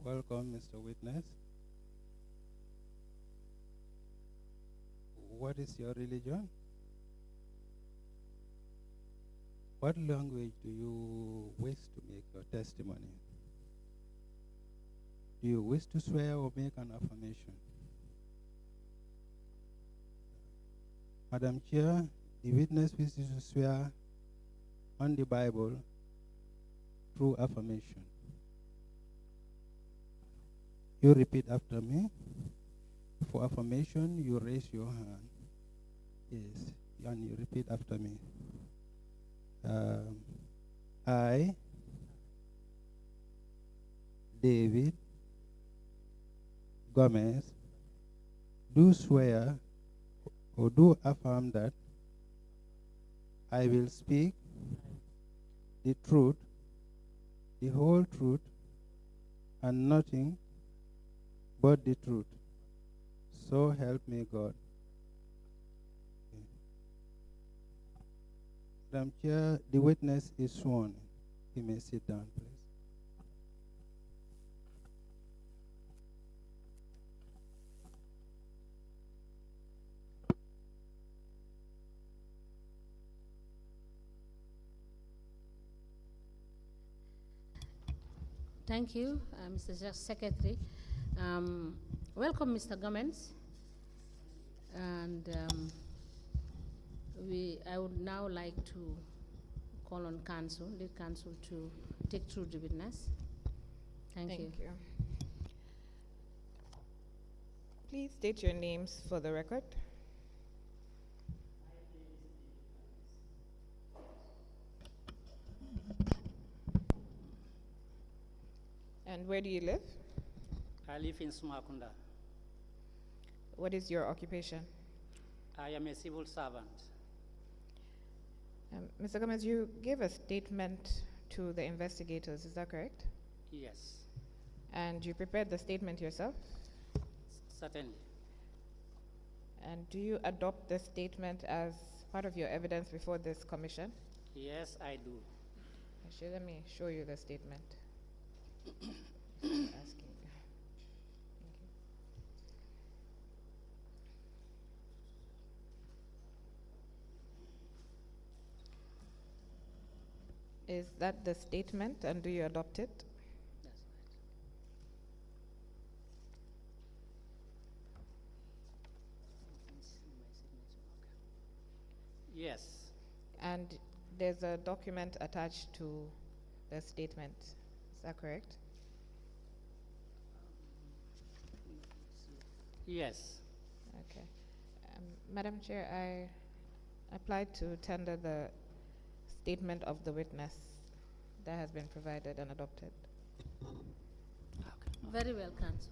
Welcome, Mr. Witness. What is your religion? What language do you wish to make your testimony? Do you wish to swear or make an affirmation? Madam Chair, the witness wishes to swear on the Bible through affirmation. You repeat after me. For affirmation, you raise your hand. Yes, and you repeat after me. I, David Gomez, do swear or do affirm that I will speak the truth, the whole truth, and nothing but the truth. So help me God. Okay. Madam Chair, the witness is sworn. He may sit down, please. Thank you, Mr. Secretary. Welcome, Mr. Gomez. And I would now like to call on lead counsel to take through the witness. Thank you. Please state your names for the record. And where do you live? I live in Sumakunda. What is your occupation? I am a civil servant. Mr. Gomez, you gave a statement to the investigators, is that correct? Yes, And you prepared the statement yourself? certainly. And do you adopt the statement as part of your evidence before this commission? Yes, I do. Actually, let me show you the statement. Asking you. Thank you. Is that the statement, and do you adopt it? That's right. You can see my signature. Okay. Yes, And there's a document attached to the statement. Is that correct? yes. Okay. Madam Chair, I applied to tender the statement of the witness that has been provided and adopted. Okay. Very well, counsel.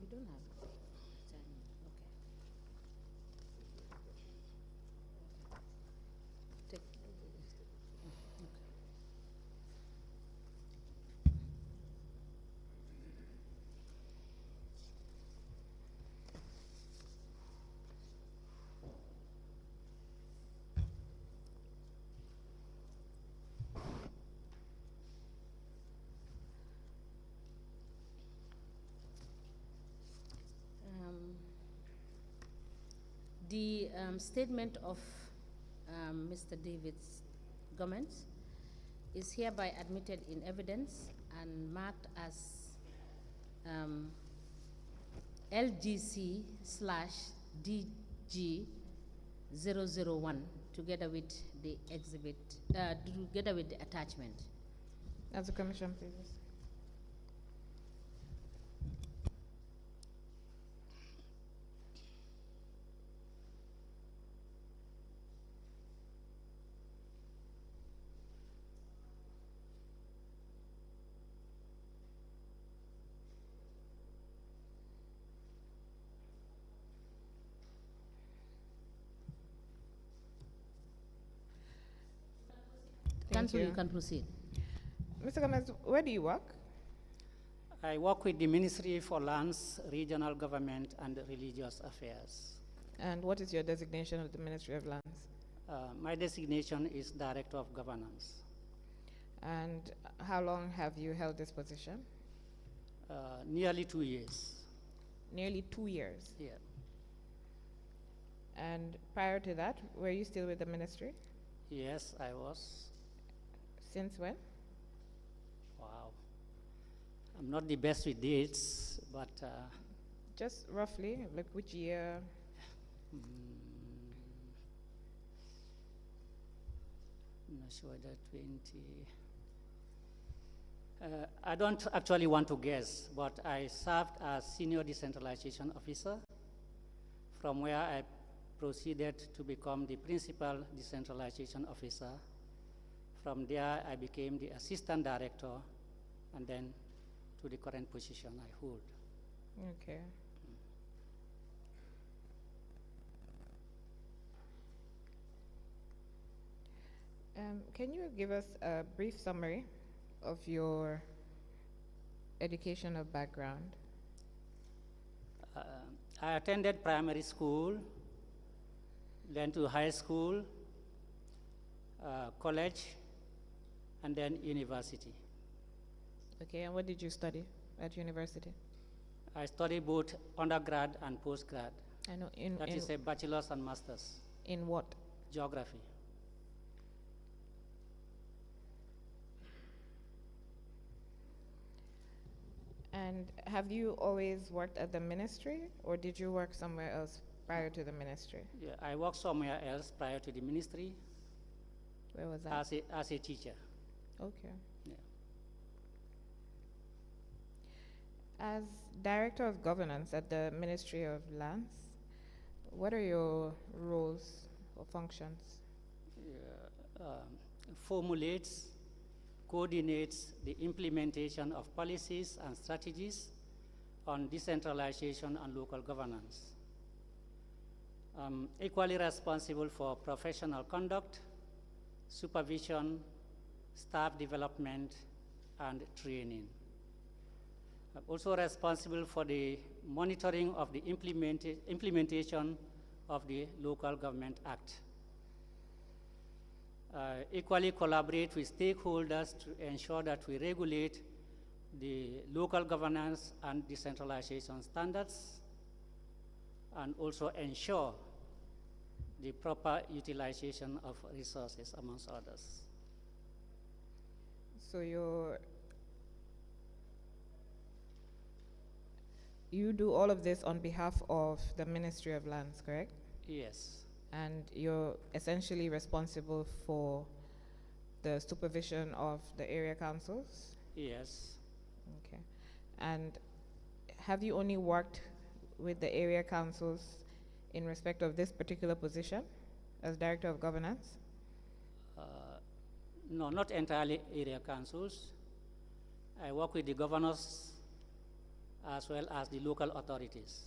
We don't have time. Okay. Take. Okay. The statement of Mr. David Gomez is hereby admitted in evidence and marked as LGC/DG001 together with the exhibit, together with the attachment. As a commission, please. Counsel, you. you can proceed. Mr. Gomez, where do you work? I work with the Ministry for Lands, Regional Government, and Religious Affairs. And what is your designation of the Ministry of Lands? My designation is Director of Governance. And how long have you held this position? Nearly 2 years. Nearly 2 years. Yeah. And prior to that, were you still with the ministry? Yes, I was. Since when? Wow. I'm not the best with dates, but Just roughly, like which year? I'm not sure that 20. I don't actually want to guess, but I served as Senior Decentralization Officer, from where I proceeded to become the Principal Decentralization Officer. From there, I became the Assistant Director, and then to the current position I hold. Okay. Can you give us a brief summary of your educational background? I attended primary school, then to high school, college, and then university. Okay, and what did you study at university? I studied both undergrad and postgrad. I know That is a bachelor's and master's. in what? Geography. And have you always worked at the ministry, or did you work somewhere else prior to the ministry? Yeah, I worked somewhere else prior to the ministry Where was that? as a teacher. Okay. Yeah. As Director of Governance at the Ministry of Lands, what are your roles or functions? Formulates, coordinates the implementation of policies and strategies on decentralization and local governance. Equally responsible for professional conduct, supervision, staff development, and training. I'm also responsible for the monitoring of the implementation of the Local Government Act. Equally collaborate with stakeholders to ensure that we regulate the local governance and decentralization standards, and also ensure the proper utilization of resources, amongst others. So you do all of this on behalf of the Ministry of Lands, correct? Yes. And you're essentially responsible for the supervision of the area councils? Yes. Okay. And have you only worked with the area councils in respect of this particular position as Director of Governance? No, not entirely area councils. I work with the governors as well as the local authorities.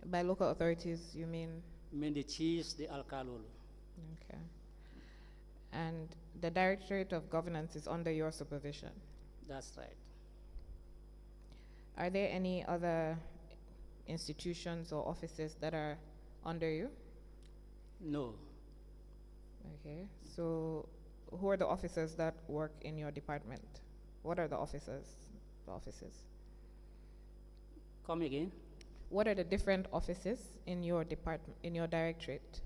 By local authorities, you mean? I mean the chiefs, the alcalolo. Okay. And the Directorate of Governance is under your supervision? That's right. Are there any other institutions or offices that are under you? No. Okay. So who are the officers that work in your department? What are the officers? The offices? Come again? What are the different offices in your department, in your directorate?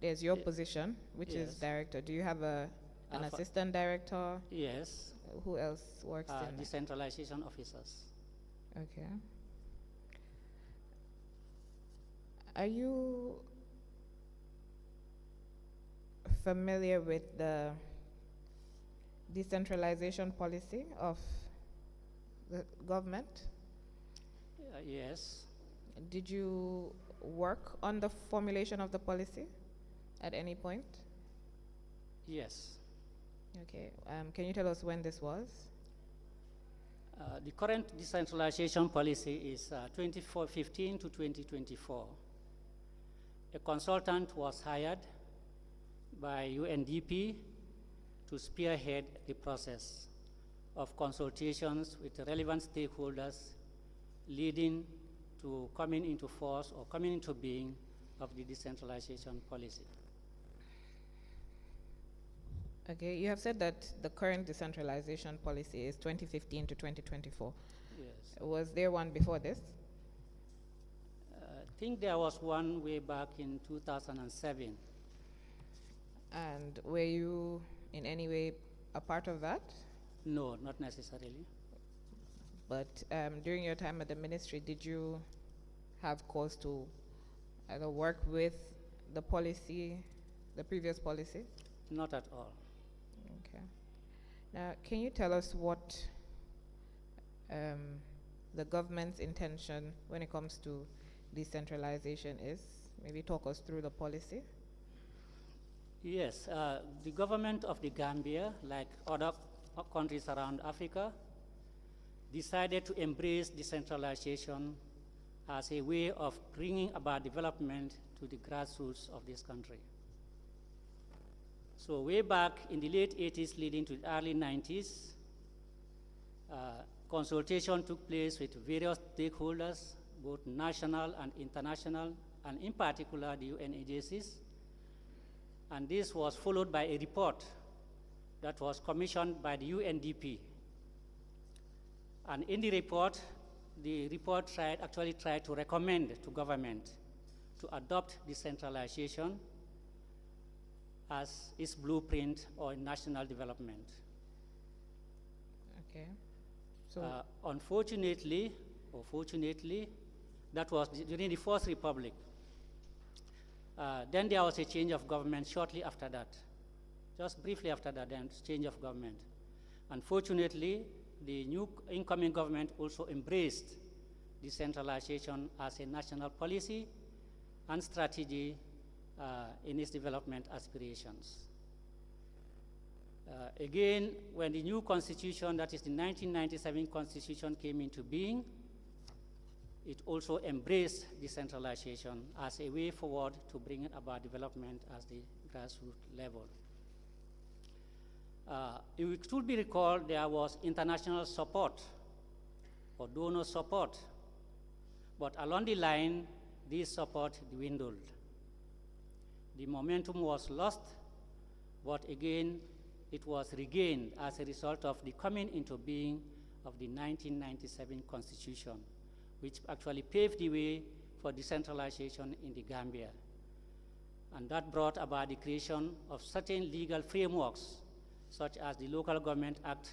There's your position, which is yes. director. Do you have an Alpha. assistant director? Yes. Who else works in that? Decentralization officers. Okay. Are you familiar with the decentralization policy of the government? Yes. Did you work on the formulation of the policy at any point? Yes. Okay. Can you tell us when this was? The current decentralization policy is 2015 to 2024. A consultant was hired by UNDP to spearhead the process of consultations with the relevant stakeholders, leading to coming into force or coming into being of the decentralization policy. Okay, you have said that the current decentralization policy is 2015 to 2024. Yes. Was there one before this? I think there was one way back in 2007. And were you in any way a part of that? No, not necessarily. But during your time at the ministry, did you have cause to either work with the policy, the previous policy? Not at all. Okay. Now, can you tell us what the government's intention when it comes to decentralization is? Maybe talk us through the policy. Yes, the government of the Gambia, like other countries around Africa, decided to embrace decentralization as a way of bringing about development to the grassroots of this country. So way back in the late 80s leading to the early 90s, consultation took place with various stakeholders, both national and international, and in particular the UN agencies. And this was followed by a report that was commissioned by the UNDP. And in the report actually tried to recommend to government to adopt decentralization as its blueprint or national development. Okay. So Unfortunately, or fortunately, that was during the First Republic. Then there was a change of government shortly after that. Just briefly after that, then change of government. Unfortunately, the new incoming government also embraced decentralization as a national policy and strategy in its development aspirations. Again, when the new constitution, that is the 1997 constitution, came into being, it also embraced decentralization as a way forward to bring about development at the grassroots level. It should be recalled there was international support or donor support, but along the line, this support dwindled. The momentum was lost, but again, it was regained as a result of the coming into being of the 1997 Constitution, which actually paved the way for decentralization in the Gambia. And that brought about the creation of certain legal frameworks, such as the Local Government Act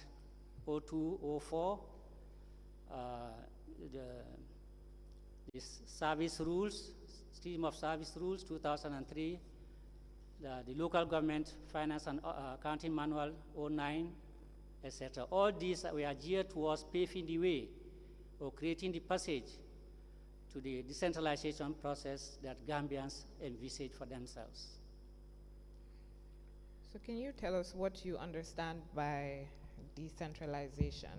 0204, the service rules, Scheme of Service Rules 2003, the Local Government Finance and Accounting Manual 09, etc. All these were geared towards paving the way or creating the passage to the decentralization process that Gambians envisage for themselves. So can you tell us what you understand by decentralization?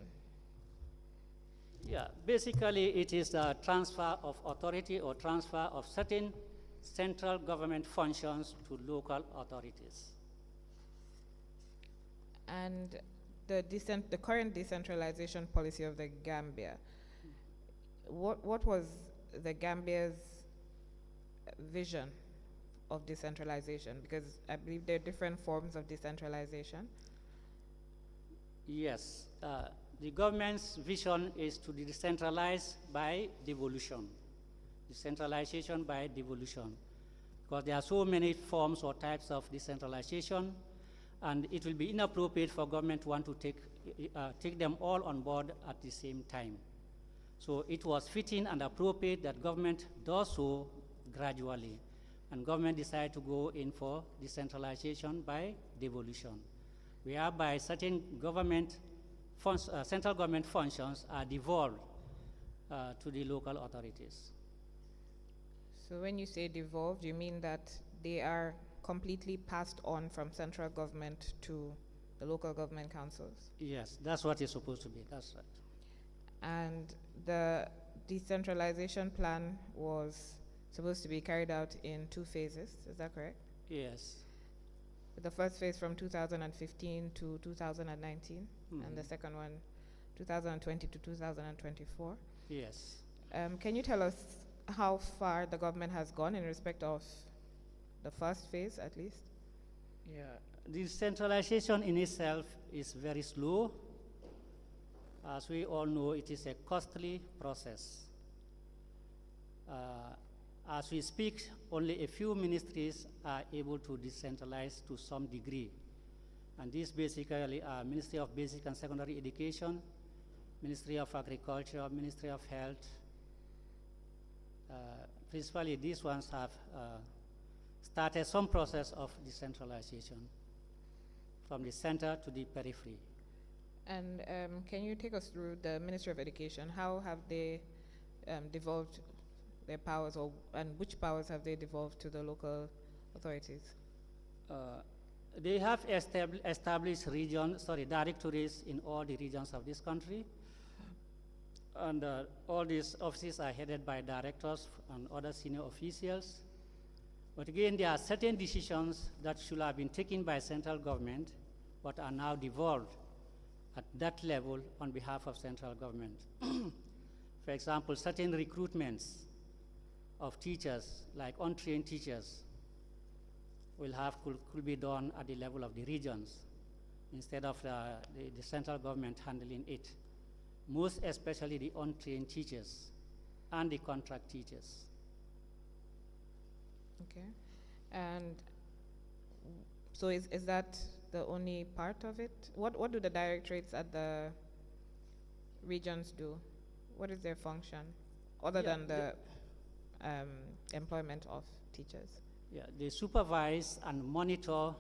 Yeah, basically it is the transfer of authority or transfer of certain central government functions to local authorities. And the current decentralization policy of the Gambia, what was the Gambia's vision of decentralization? Because I believe there are different forms of decentralization. Yes, the government's vision is to decentralize by devolution. Decentralization by devolution. Because there are so many forms or types of decentralization, and it will be inappropriate for government to want to take them all on board at the same time. So it was fitting and appropriate that government does so gradually. And government decided to go in for decentralization by devolution, whereby certain government central government functions are devolved to the local authorities. So when you say devolved, you mean that they are completely passed on from central government to the local government councils? Yes, that's what it's supposed to be, that's right. And the decentralization plan was supposed to be carried out in 2 phases, is that correct? Yes. The first phase from 2015 to 2019, and the second one 2020 to 2024. Yes. Can you tell us how far the government has gone in respect of the first phase, at least? Yeah, decentralization in itself is very slow. As we all know, it is a costly process. As we speak, only a few ministries are able to decentralize to some degree. And these basically are Ministry of Basic and Secondary Education, Ministry of Agriculture, Ministry of Health. Principally, these ones have started some process of decentralization from the center to the periphery. And can you take us through the Ministry of Education? How have they devolved their powers, and which powers have they devolved to the local authorities? They have established directorates in all the regions of this country. And all these offices are headed by directors and other senior officials. But again, there are certain decisions that should have been taken by central government, but are now devolved at that level on behalf of central government. For example, certain recruitments of teachers, like untrained teachers, could be done at the level of the regions instead of the central government handling it. Most especially the untrained teachers and the contract teachers. Okay. And so is that the only part of it? What do the directorates at the regions do? What is their function other than the employment of teachers? Yeah, they supervise and monitor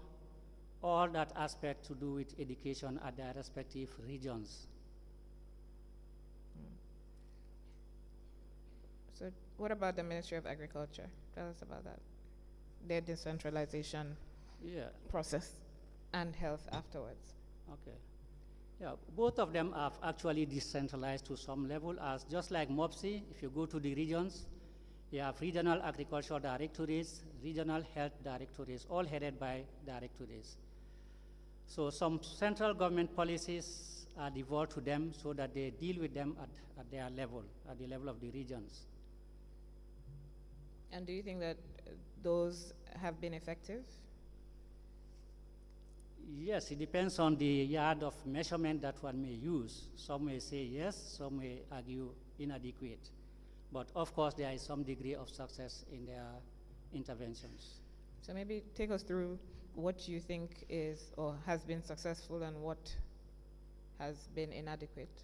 all that aspect to do with education at their respective regions. So what about the Ministry of Agriculture? Tell us about that. Their decentralization process and health afterwards. Okay. Yeah, both of them have actually decentralized to some level, as just like MOPSI, if you go to the regions, you have regional agricultural directorates, regional health directorates, all headed by directorates. So some central government policies are devolved to them so that they deal with them at their level, at the level of the regions. And do you think that those have been effective? Yes, it depends on the yard of measurement that one may use. Some may say yes, some may argue inadequate. But of course, there is some degree of success in their interventions. So maybe take us through what you think is or has been successful and what has been inadequate.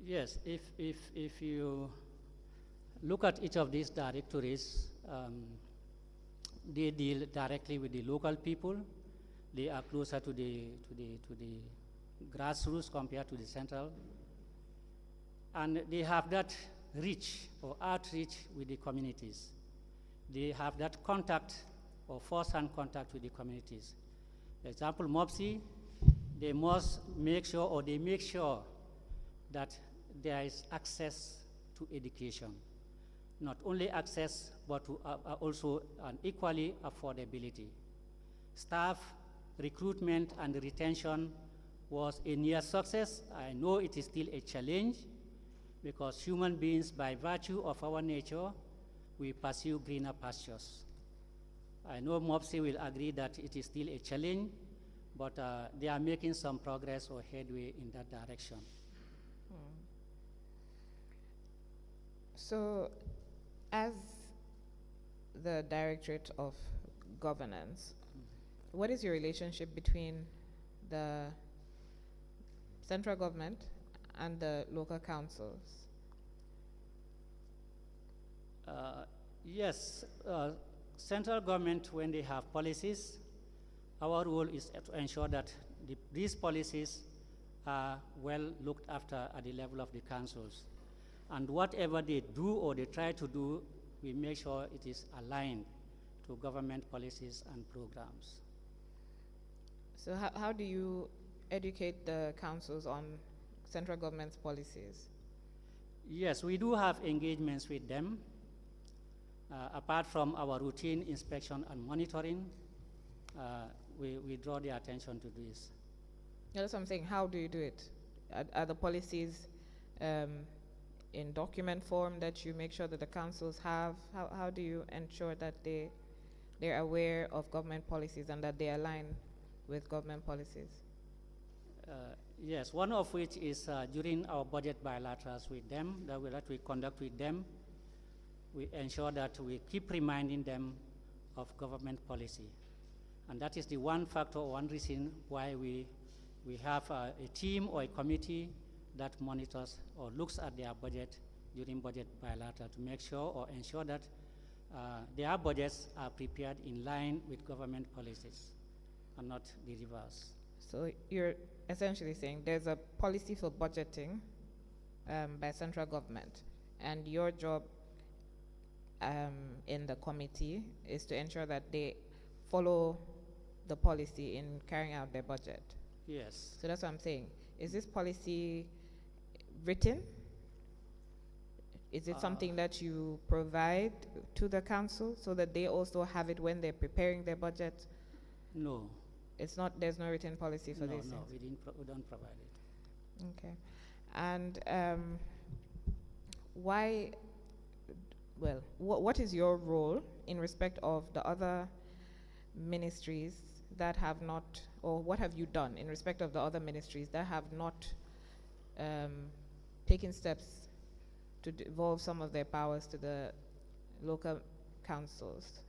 Yes, if you look at each of these directories, they deal directly with the local people. They are closer to the grassroots compared to the central, and they have that reach or outreach with the communities. They have that contact or first-hand contact with the communities. For example, MOPSI, they must make sure, or they make sure that there is access to education. Not only access, but to, also an equally affordability. Staff recruitment and retention was a near success. I know it is still a challenge because human beings, by virtue of our nature, we pursue greener pastures. I know MOPSI will agree that it is still a challenge, but they are making some progress or headway in that direction. So, as the Directorate of Governance, what is your relationship between the central government and the local councils? Yes, central government, when they have policies, our role is to ensure that these policies are well looked after at the level of the councils. And whatever they do or they try to do, we make sure it is aligned to government policies and programs. So how do you educate the councils on central government's policies? Yes, we do have engagements with them. Apart from our routine inspection and monitoring, we draw their attention to this. Yeah, that's what I'm saying. How do you do it? Are the policies in document form that you make sure that the councils have? How do you ensure that they're aware of government policies and that they align with government policies? Yes, one of which is during our budget bilaterals with them that we conduct with them, we ensure that we keep reminding them of government policy. And that is the one factor, one reason why we have a team or a committee that monitors or looks at their budget during budget bilateral to make sure or ensure that their budgets are prepared in line with government policies and not the reverse. So you're essentially saying there's a policy for budgeting by central government, and your job in the committee is to ensure that they follow the policy in carrying out their budget. Yes. So that's what I'm saying. Is this policy written? Is it something that you provide to the council so that they also have it when they're preparing their budget? No. It's not. There's no written policy for this. No, we don't provide it. Okay, and why? Well, what is your role in respect of the other ministries that have not, or what have you done in respect of the other ministries that have not taken steps to devolve some of their powers to the local councils?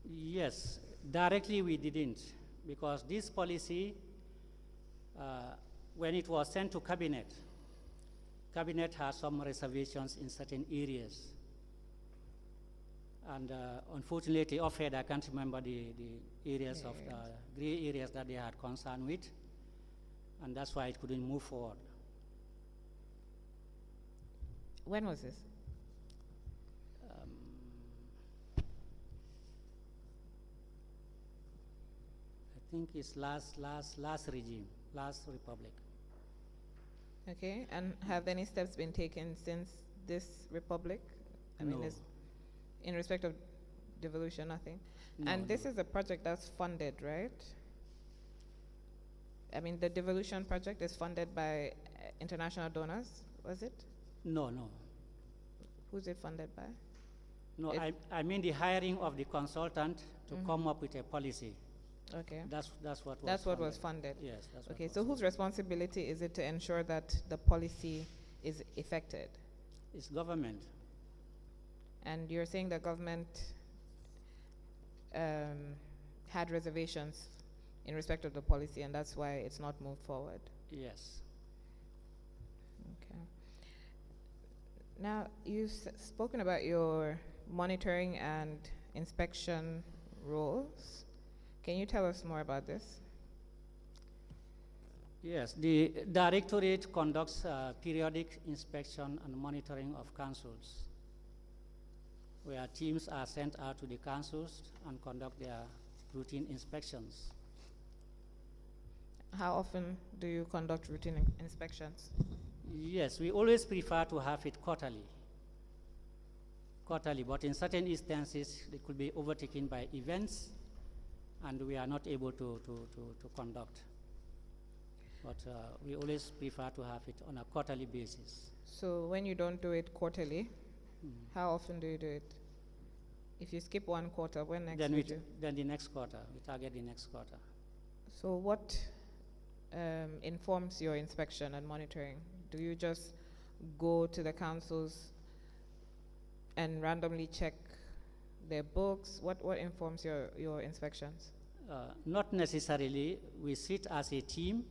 Yes, directly we didn't, because this policy, when it was sent to Cabinet has some reservations in certain areas. And unfortunately, offhand, I can't remember the areas of the gray areas that they had concern with, and that's why it couldn't move forward. When was this? I think it's last regime, last republic. Okay, and have any steps been taken since this republic? I mean, No. in respect of devolution, nothing. No, And this no. is a project that's funded, right? I mean, the devolution project is funded by international donors, was it? No. Who's it funded by? No, I mean the hiring of the consultant to come up with a policy. Okay. That's what was That's what funded. was funded. Yes, that's what Okay, was so whose funded. responsibility is it to ensure that the policy is effected? It's government. And you're saying the government had reservations in respect of the policy, and that's why it's not moved forward. Yes. Okay. Now, you've spoken about your monitoring and inspection roles. Can you tell us more about this? Yes, the Directorate conducts periodic inspection and monitoring of councils, where teams are sent out to the councils and conduct their routine inspections. How often do you conduct routine inspections? Yes, we always prefer to have it quarterly, but in certain instances, it could be overtaken by events, and we are not able to conduct. But we always prefer to have it on a quarterly basis. So when you don't do it quarterly, how often do you do it? If you skip one quarter, when next Then, would you? then the next quarter, we target the next quarter. So what informs your inspection and monitoring? Do you just go to the councils and randomly check their books? What informs your inspections? Not necessarily. We sit as a team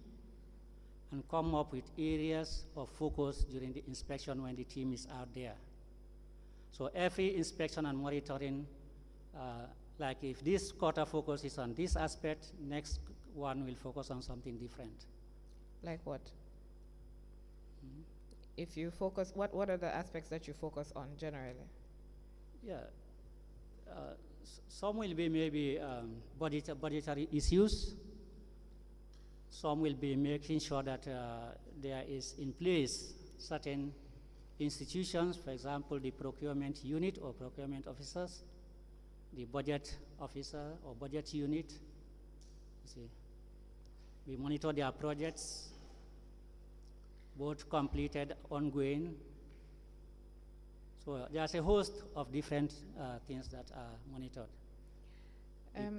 and come up with areas of focus during the inspection when the team is out there. So every inspection and monitoring, like if this quarter focus is on this aspect, next one will focus on something different. Like what? If you focus, what are the aspects that you focus on generally? Yeah, some will be maybe budgetary issues. Some will be making sure that there is in place certain institutions, for example, the procurement unit or procurement officers, the budget officer or budget unit. You see, we monitor their projects, both completed, ongoing. So there's a host of different things that are monitored.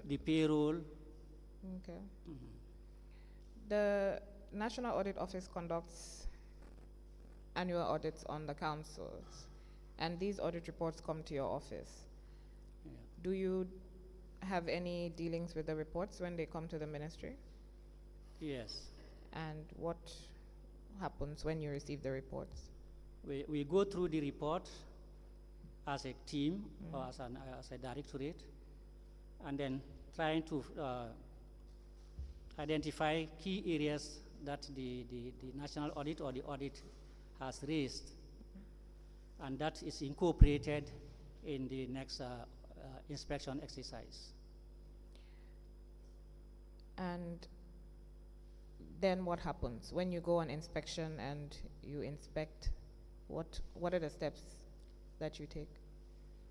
The payroll. Okay. Mhm. The National Audit Office conducts annual audits on the councils, and these audit reports come to your office. Yeah. Do you have any dealings with the reports when they come to the ministry? Yes. And what happens when you receive the reports? We go through the report as a team or as a directorate, and then trying to identify key areas that the national audit or the audit has raised, and that is incorporated in the next inspection exercise. And then what happens when you go on inspection and you inspect? What are the steps that you take?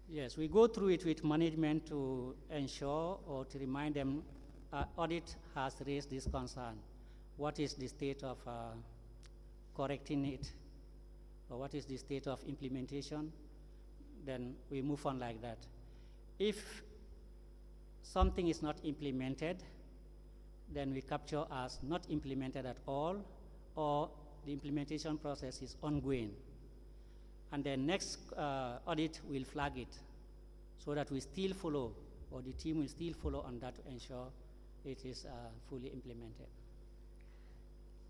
Yes, we go through it with management to ensure or to remind them audit has raised this concern. What is the state of correcting it? Or what is the state of implementation? Then we move on like that. If something is not implemented, then we capture as not implemented at all, or the implementation process is ongoing. And the next audit will flag it so that we still follow, or the team will still follow on that to ensure it is fully implemented.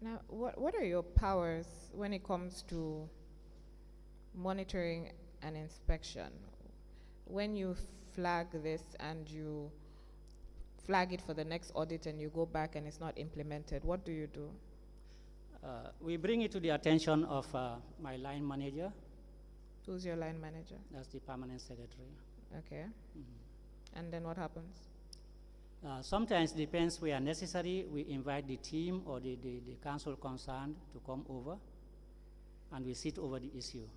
Now, what are your powers when it comes to monitoring and inspection? When you flag this and you flag it for the next audit and you go back and it's not implemented, what do you do? We bring it to the attention of my line manager. Who's your line manager? That's the permanent secretary. Okay. Mm-hmm. And then what happens? Sometimes depends where necessary, we invite the team or the council concerned to come over, and we sit over the issue.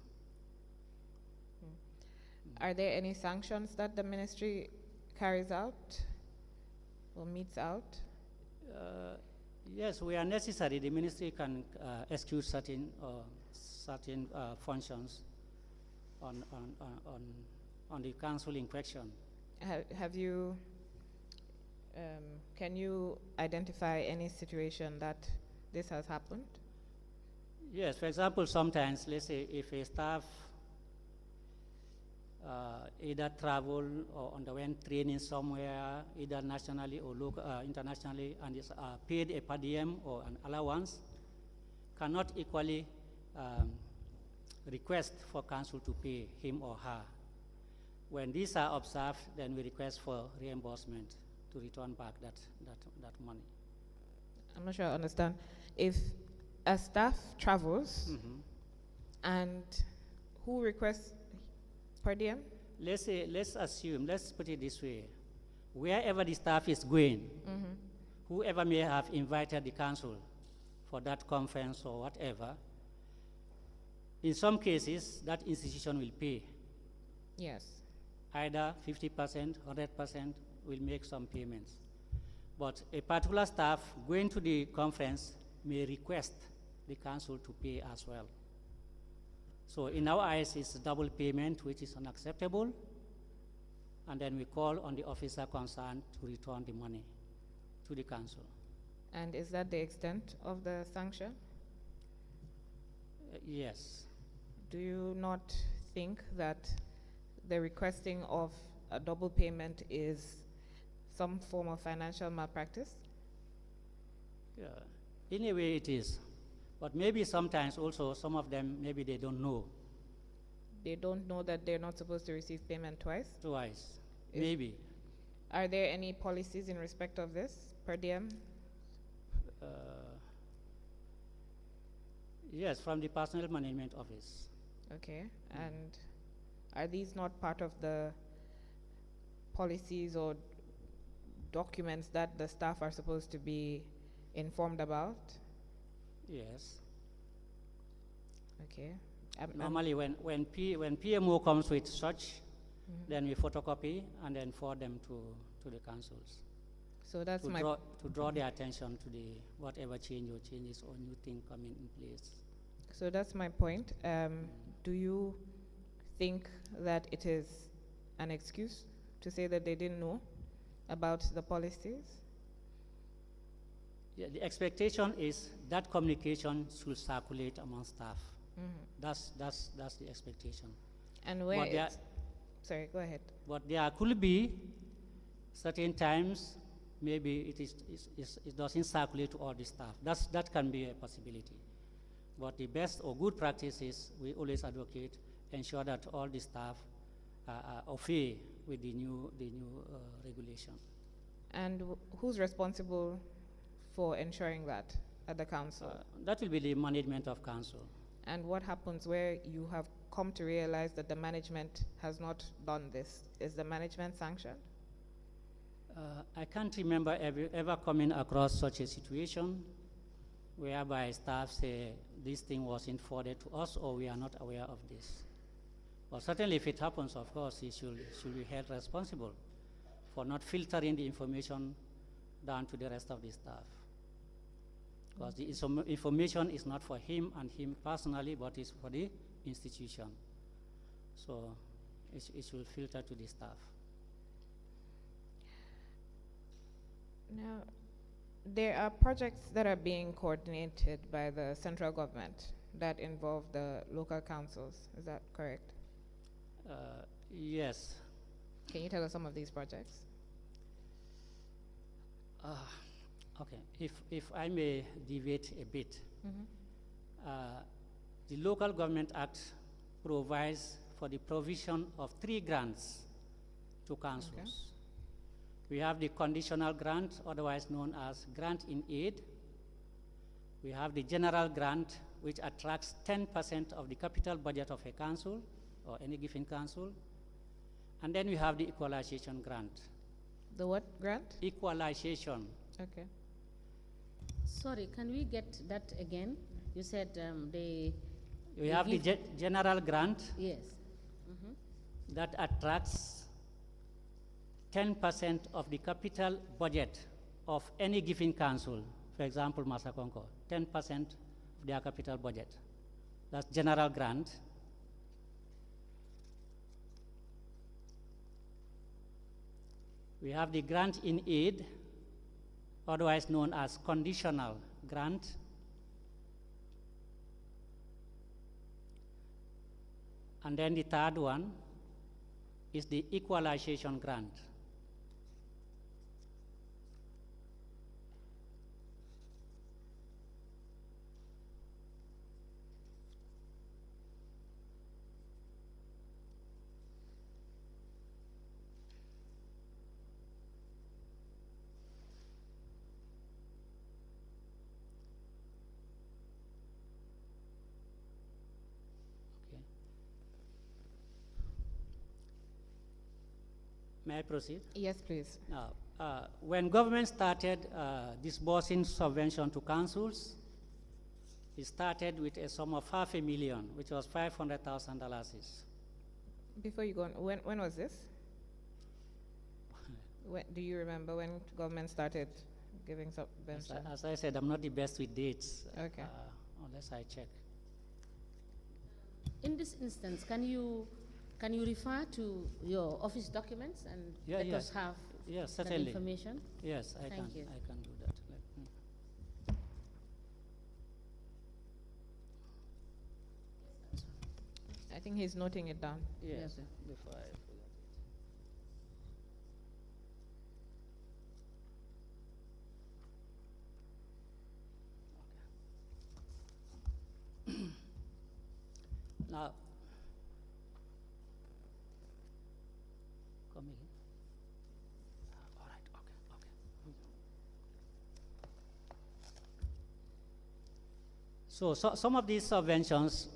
Are there any sanctions that the ministry carries out or meets out? Yes, where necessary, the ministry can execute certain functions on the council in question. Have you? Can you identify any situation that this has happened? Yes, for example, sometimes, let's say, if a staff either travel or underwent training somewhere, either nationally or local, internationally, and is paid a per diem or an allowance, cannot equally request for council to pay him or her. When these are observed, then we request for reimbursement to return back that money. I'm not sure I understand. If a staff travels and who requests per diem? Let's put it this way. Wherever the staff is going, whoever may have invited the council for that conference or whatever, in some cases, that institution will pay. Yes. Either 50%, 100% will make some payments. But a particular staff going to the conference may request the council to pay as well. So in our eyes, it's double payment, which is unacceptable. And then we call on the officer concerned to return the money to the council. And is that the extent of the sanction? Yes. Do you not think that the requesting of a double payment is some form of financial malpractice? Yeah. In a way it is. But maybe sometimes also some of them, maybe they don't know. They don't know that they're not supposed to receive payment twice? Twice, maybe. Are there any policies in respect of this, per diem? Yes, from the Personnel Management Office. Okay, and are these not part of the policies or documents that the staff are supposed to be informed about? Yes. Okay. Normally when PMO comes with such, then we photocopy and then forward them to the councils. So that's to draw their attention to the whatever changes or new thing coming in place. So that's my point. Do you think that it is an excuse to say that they didn't know about the policies? Yeah, the expectation is that communication should circulate among staff. That's the expectation. And where But there- it's, sorry, go ahead. But there could be certain times maybe it doesn't circulate to all the staff. That can be a possibility. But the best or good practice is we always advocate ensure that all the staff are okay with the new regulation. And who's responsible for ensuring that at the council? That will be the management of council. And what happens where you have come to realize that the management has not done this? Is the management sanctioned? I can't remember ever coming across such a situation whereby staff say this thing wasn't forwarded to us or we are not aware of this. But certainly if it happens, of course, he should be held responsible for not filtering the information down to the rest of the staff. Because the information is not for him and him personally, but it's for the institution. So it should filter to the staff. Now, there are projects that are being coordinated by the central government that involve the local councils. Is that correct? Yes. Can you tell us some of these projects? Okay. If I may deviate a bit, the Local Government Act provides for the provision of 3 grants to councils. Okay. We have the conditional grant, otherwise known as grant in aid. We have the general grant, which attracts 10% of the capital budget of a council or any given council. And then we have the equalization grant. The what grant? Equalization. Okay. Sorry, can we get that again? You said We have the general grant yes. that attracts 10% of the capital budget of any given council. For example, Masakonko, 10% of their capital budget. That's general grant. We have the grant in aid, otherwise known as conditional grant. And then the third one is the equalization grant. May I proceed? Yes, please. Now, when government started disbursing subvention to councils, it started with a sum of $500,000, which was $500,000. Before you go on, when was this? Do you remember when government started giving subvention? As I said, I'm not the best with dates. Okay. Unless I check. In this instance, can you refer to your office documents and let us have Yes, that certainly. information? Yes, I Thank can. you. I can do that. I think he's noting it down. Yes, Yes, sir. before I forget it. Okay. Now, come again. All right. Okay. So some of these subventions,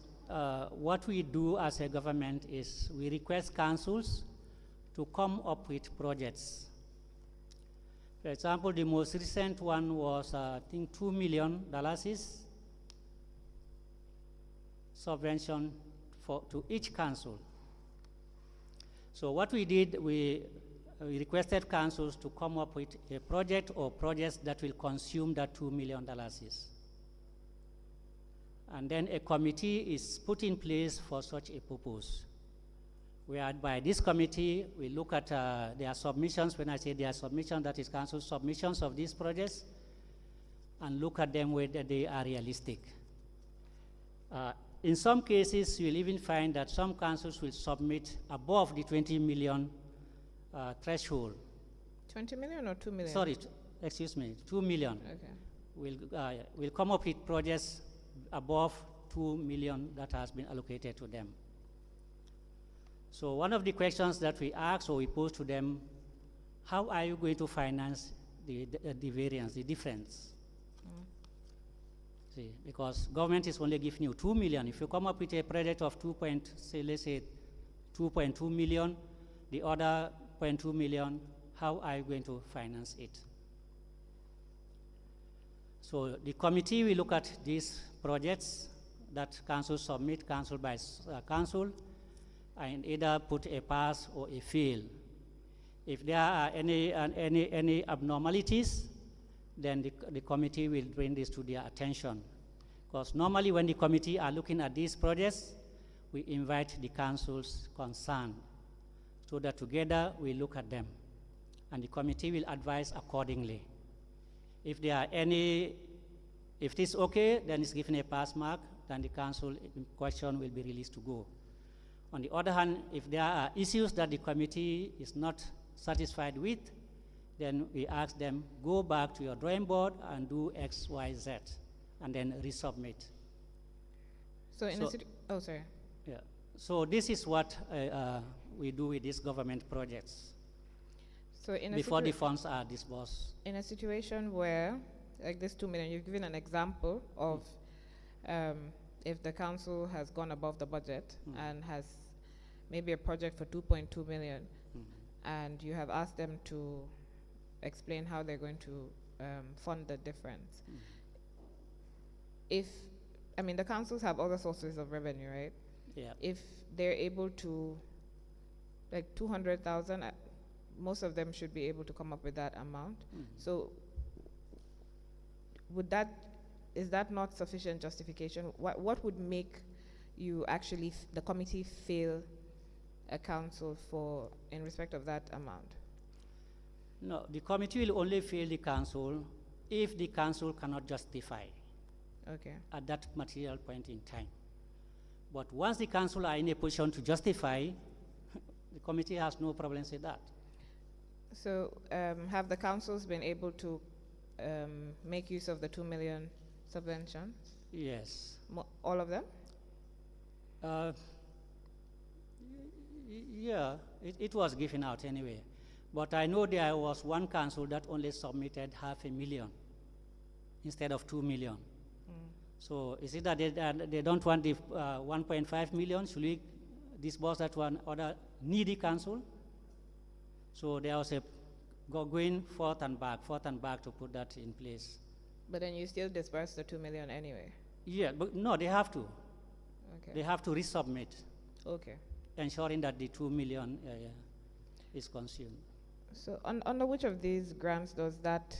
what we do as a government is we request councils to come up with projects. For example, the most recent one was, I think, $2 million subvention to each council. So what we did, we requested councils to come up with a project or projects that will consume that $2 million. And then a committee is put in place for such a purpose, whereby this committee will look at their submissions. When I say their submissions, that is council submissions of these projects, and look at them whether they are realistic. In some cases, you'll even find that some councils will submit above the 20 million threshold. 20 million or 2 million? Sorry, excuse me, 2 million. Okay. Will come up with projects above 2 million that has been allocated to them. So one of the questions that we ask or we pose to them, how are you going to finance the variance, the difference? See, because government is only giving you 2 million. If you come up with a project of let's say 2.2 million, the other 0.2 million, how are you going to finance it? So the committee will look at these projects that council submit, council by council, and either put a pass or a fail. If there are any abnormalities, then the committee will bring this to their attention. Because normally when the committee are looking at these projects, we invite the councils concerned so that together we look at them. And the committee will advise accordingly. If there are if it is okay, then it's given a pass mark, then the council in question will be released to go. On the other hand, if there are issues that the committee is not satisfied with, then we ask them, go back to your drawing board and do X, Y, Z, and then resubmit. So oh, sorry. Yeah. So this is what we do with these government projects. So before the funds are disbursed. In a situation where, like this 2 million, you've given an example of if the council has gone above the budget and has maybe a project for 2.2 million, and you have asked them to explain how they're going to fund the difference. The councils have other sources of revenue, right? Yeah. If they're able to, like 200,000, most of them should be able to come up with that amount. So is that not sufficient justification? What would make you actually, the committee fail a council in respect of that amount? No, the committee will only fail the council if the council cannot justify at that material point in time. But once the council are in a position to justify, the committee has no problems with that. So have the councils been able to make use of the 2 million subvention? Yes. All of them? Yeah, it was given out anyway. But I know there was one council that only submitted 500,000 instead of 2 million. So is it that they don't want the 1.5 million? Should we disburse that one other needy council? So there was a going forth and back to put that in place. But then you still disburse the 2 million anyway? Yeah, but no, they have to. Okay. They have to resubmit. Okay. Ensuring that the 2 million is consumed. So under which of these grants does that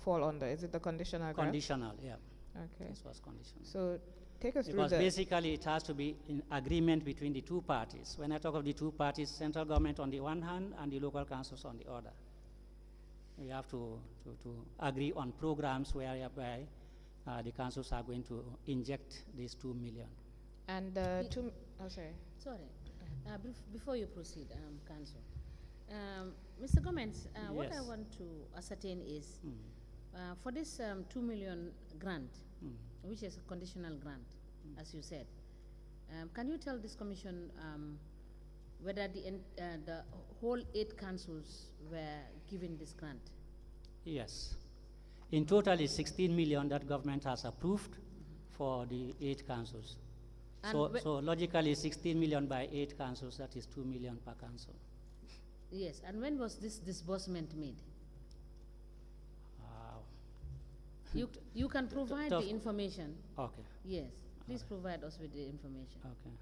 fall under? Is it the conditional grant? Conditional, yeah. Okay. This was conditional. So take us through because basically it has to be in agreement between the two parties. When I talk of the two parties, central government on the one hand and the local councils on the other. We have to agree on programs whereby the councils are going to inject these 2 million. And sorry. Sorry. Before you proceed, Council. Mr. Gomez, what I want to ascertain is, for this 2 million grant, which is a conditional grant, as you said, can you tell this commission whether the whole 8 councils were given this grant? Yes. In total, it's 16 million that government has approved for the 8 councils. So logically, 16 million by 8 councils, that is 2 million per council. Yes, and when was this disbursement made? You can provide the information. Okay. Yes, please provide us with the information. Okay.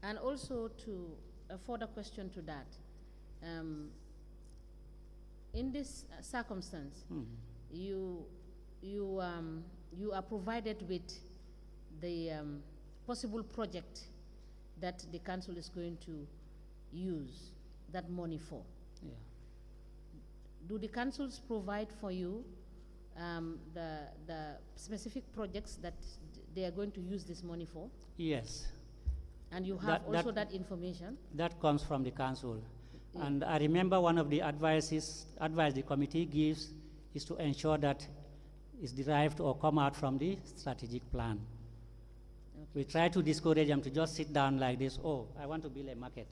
And also to a further question to that, in this circumstance, you you are provided with the possible project that the council is going to use that money for. Yeah. Do the councils provide for you the specific projects that they are going to use this money for? Yes. And you have also that information? That comes from the council. Yeah. And I remember one of the advice the committee gives is to ensure that it's derived or come out from the strategic plan. Okay. We try to discourage them to just sit down like this, oh, I want to build a market.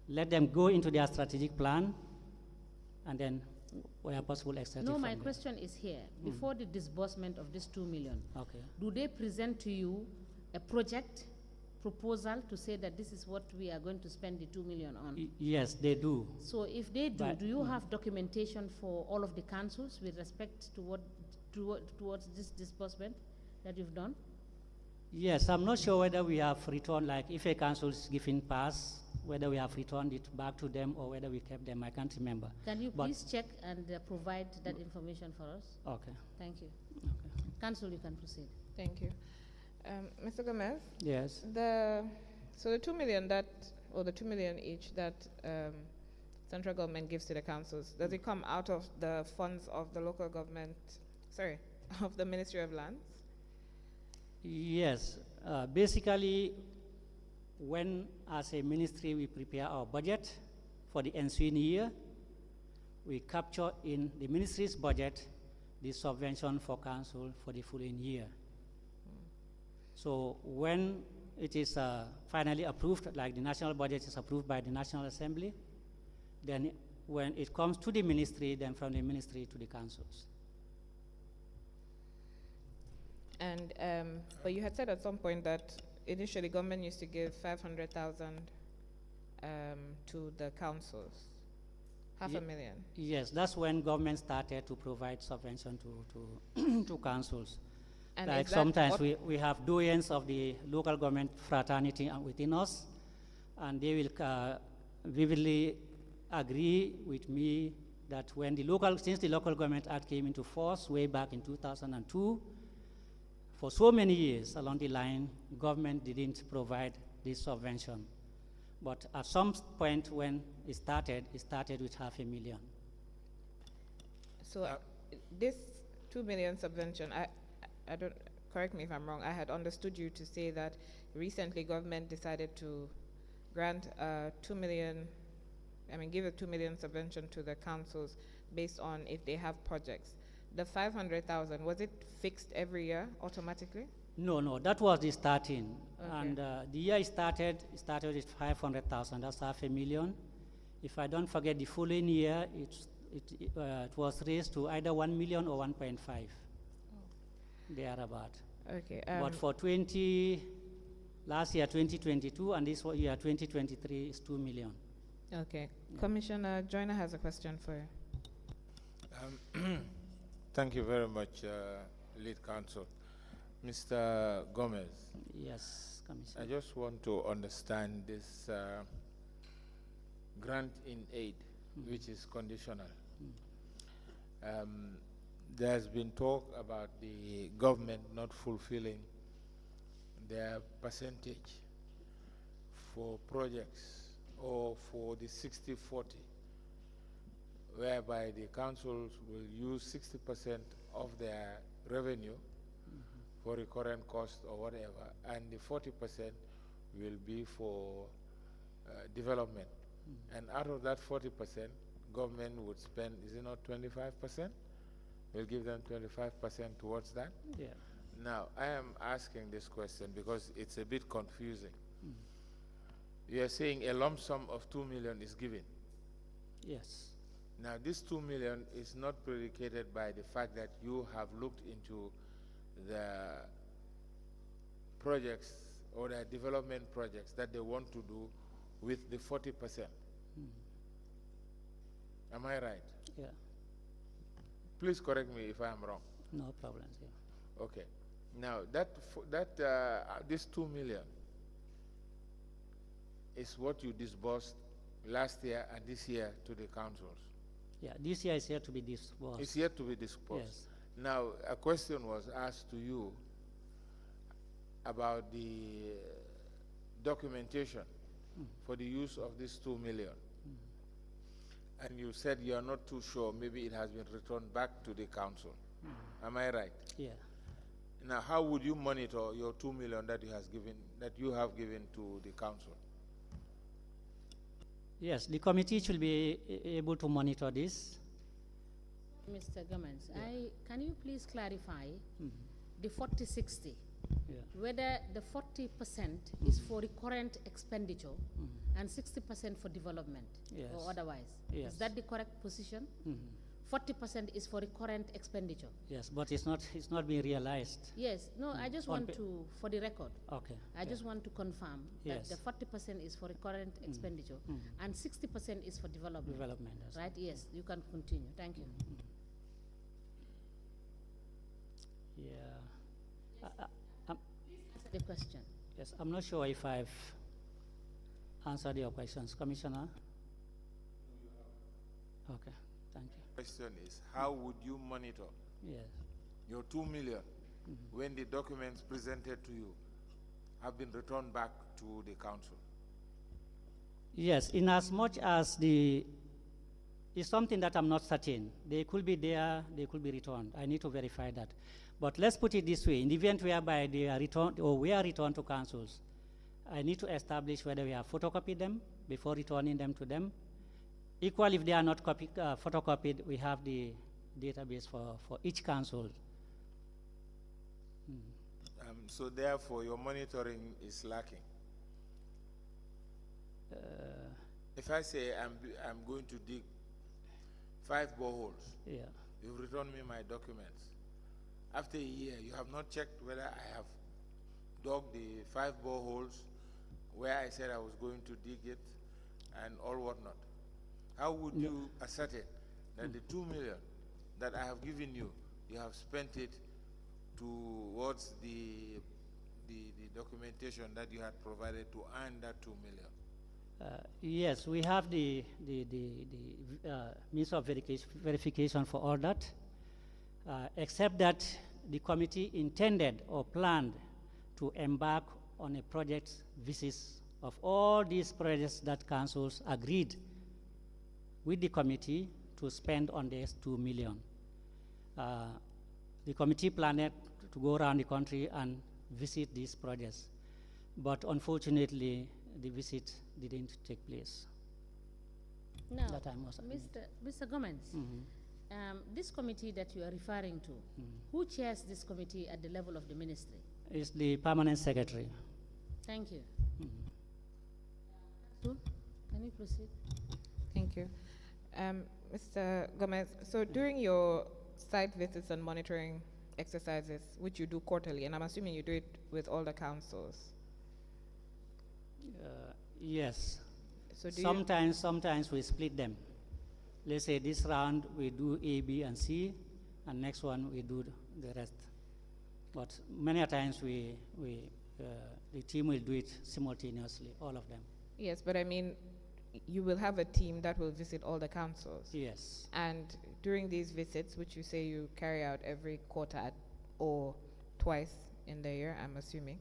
Let them go into their strategic plan and then where possible extract it No, from my there. question is here. Before the disbursement of this 2 million, Okay. do they present to you a project proposal to say that this is what we are going to spend the 2 million on? Yes, they do. So if they do, But- do you have documentation for all of the councils with respect to towards this disbursement that you've done? Yes, I'm not sure whether we have returned, like if a council is giving pass, whether we have returned it back to them or whether we kept them, I can't remember. Can you But- please check and provide that information for us? Okay. Thank you. Okay. Council, you can proceed. Thank you. Mr. Gomez, Yes. so the 2 million or the 2 million each that central government gives to the councils, does it come out of the funds of the local government, of the Ministry of Lands? Yes. Basically, when as a ministry we prepare our budget for the ensuing year, we capture in the ministry's budget the subvention for council for the following year. So when it is finally approved, like the national budget is approved by the National Assembly, then when it comes to the ministry, then from the ministry to the councils. And but you had said at some point that initially government used to give 500,000 to the councils, half a million. Yes, that's when government started to provide subvention to to councils. And Like is that sometimes what- we have doyens of the local government fraternity within us, and they will vividly agree with me that when since the Local Government Act came into force way back in 2002, for so many years along the line, government didn't provide this subvention. But at some point when it started with 500,000. So this 2 million subvention, I don't, correct me if I'm wrong, I had understood you to say that recently government decided to grant 2 million, give a 2 million subvention to the councils based on if they have projects. The 500,000, was it fixed every year automatically? No, that was the starting. Okay. And the year it started with 500,000, that's 500,000. If I don't forget, the following year, it was raised to either 1 million or 1.5. Thereabout. Okay. But for last year 2022 and this year 2023 is 2 million. Okay. Yeah. Commissioner Joyner has a question for you. Thank you very much, Lead Counsel. Mr. Gomez. Yes, Commissioner. I just want to understand this grant in aid, which is conditional. There's been talk about the government not fulfilling their percentage for projects or for the 60-40, whereby the councils will use 60% of their revenue for recurrent cost or whatever, and the 40% will be for development. And out of that 40%, government would spend, is it not 25%? We'll give them 25% towards that. Yeah. Now, I am asking this question because it's a bit confusing. You are saying a lump sum of 2 million is given. Yes. Now, this 2 million is not predicated by the fact that you have looked into the projects or the development projects that they want to do with the 40%. Am I right? Yeah. Please correct me if I am wrong. No problems. Yeah. Okay. Now, this 2 million is what you disbursed last year and this year to the councils. Yeah. This year is yet to be disbursed. It's yet to be disbursed. Yes. Now, a question was asked to you about the documentation for the use of this 2 million. And you said you are not too sure, maybe it has been returned back to the council. Am I right? Yeah. Now, how would you monitor your 2 million that you have given to the council? Yes, the committee should be able to monitor this. Mr. Gomez, Yeah. can you please clarify the 40-60? Yeah. Whether the 40% is for recurrent expenditure and 60% for development, Yes. or otherwise. Yes. Is that the correct position? 40% is for recurrent expenditure. Yes, but it's not being realized. Yes. No, I just want to, for the record, Okay. I just want to confirm that Yes. the 40% is for recurrent expenditure and 60% is for development. Development. Yes. Right? Yes. You can continue. Thank you. Yeah. The question. Yes, I'm not sure if I've answered your questions, Commissioner. Okay, thank you. Question is, how would you monitor Yes. your 2 million when the documents presented to you have been returned back to the council? Yes, in as much as it's something that I'm not certain. They could be there, they could be returned. I need to verify that. But let's put it this way: in the event whereby they are returned or we are returned to councils, I need to establish whether we have photocopied them before returning them to them. Equally, if they are not photocopied, we have the database for each council. So therefore, your monitoring is lacking. If I say I'm going to dig 5 boreholes, Yeah. you've returned me my documents. After a year, you have not checked whether I have dug the 5 boreholes where I said I was going to dig it and all whatnot. How would you ascertain that the 2 million that I have given you, you have spent it towards the documentation that you had provided to earn that 2 million? Yes, we have the means of verification for all that, except that the committee intended or planned to embark on a project visits of all these projects that councils agreed with the committee to spend on this 2 million. The committee planned to go around the country and visit these projects, but unfortunately, the visit didn't take place. Now, That time was Mr. Gomez, this committee that you are referring to, who chairs this committee at the level of the ministry? It's the permanent secretary. Thank you. So, can you proceed? Thank you. Mr. Gomez, so during your site visits and monitoring exercises, which you do quarterly, and I'm assuming you do it with all the councils. Yes. So do Sometimes we split them. Let's say this round we do A, B, and C, and next one we do the rest. But many a times the team will do it simultaneously, all of them. Yes, but I mean, you will have a team that will visit all the councils. Yes. And during these visits, which you say you carry out every quarter or twice in the year, I'm assuming,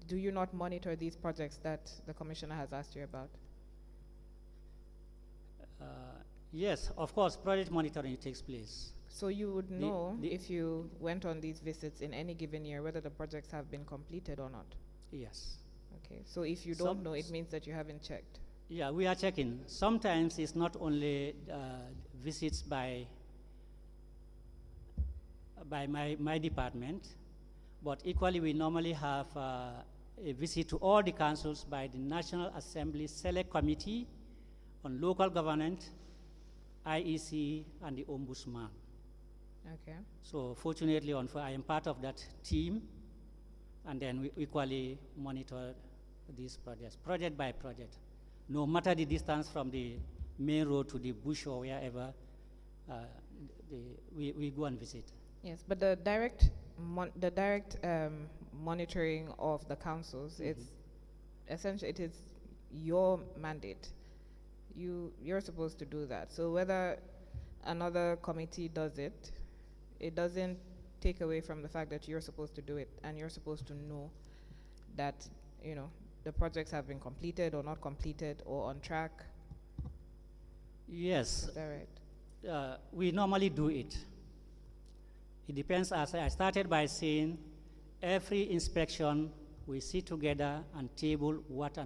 do you not monitor these projects that the commissioner has asked you about? Yes, of course, project monitoring takes place. So you would know if you went on these visits in any given year whether the projects have been completed or not? Yes. Okay, so if you don't know, it means that you haven't checked. Yeah, we are checking. Sometimes it's not only visits by my department, but equally we normally have a visit to all the councils by the National Assembly Select Committee on Local Government, IEC, and the Ombudsman. Okay. So fortunately, I am part of that team, and then we equally monitor these projects, project by project. No matter the distance from the main road to the bush or wherever, we go and visit. Yes, but the direct monitoring of the councils, it's essentially, it is your mandate. You're supposed to do that. So whether another committee does it, it doesn't take away from the fact that you're supposed to do it and you're supposed to know that, you know, the projects have been completed or not completed or on track. Yes, Is that right? we normally do it. It depends, as I started by saying, every inspection we sit together and table what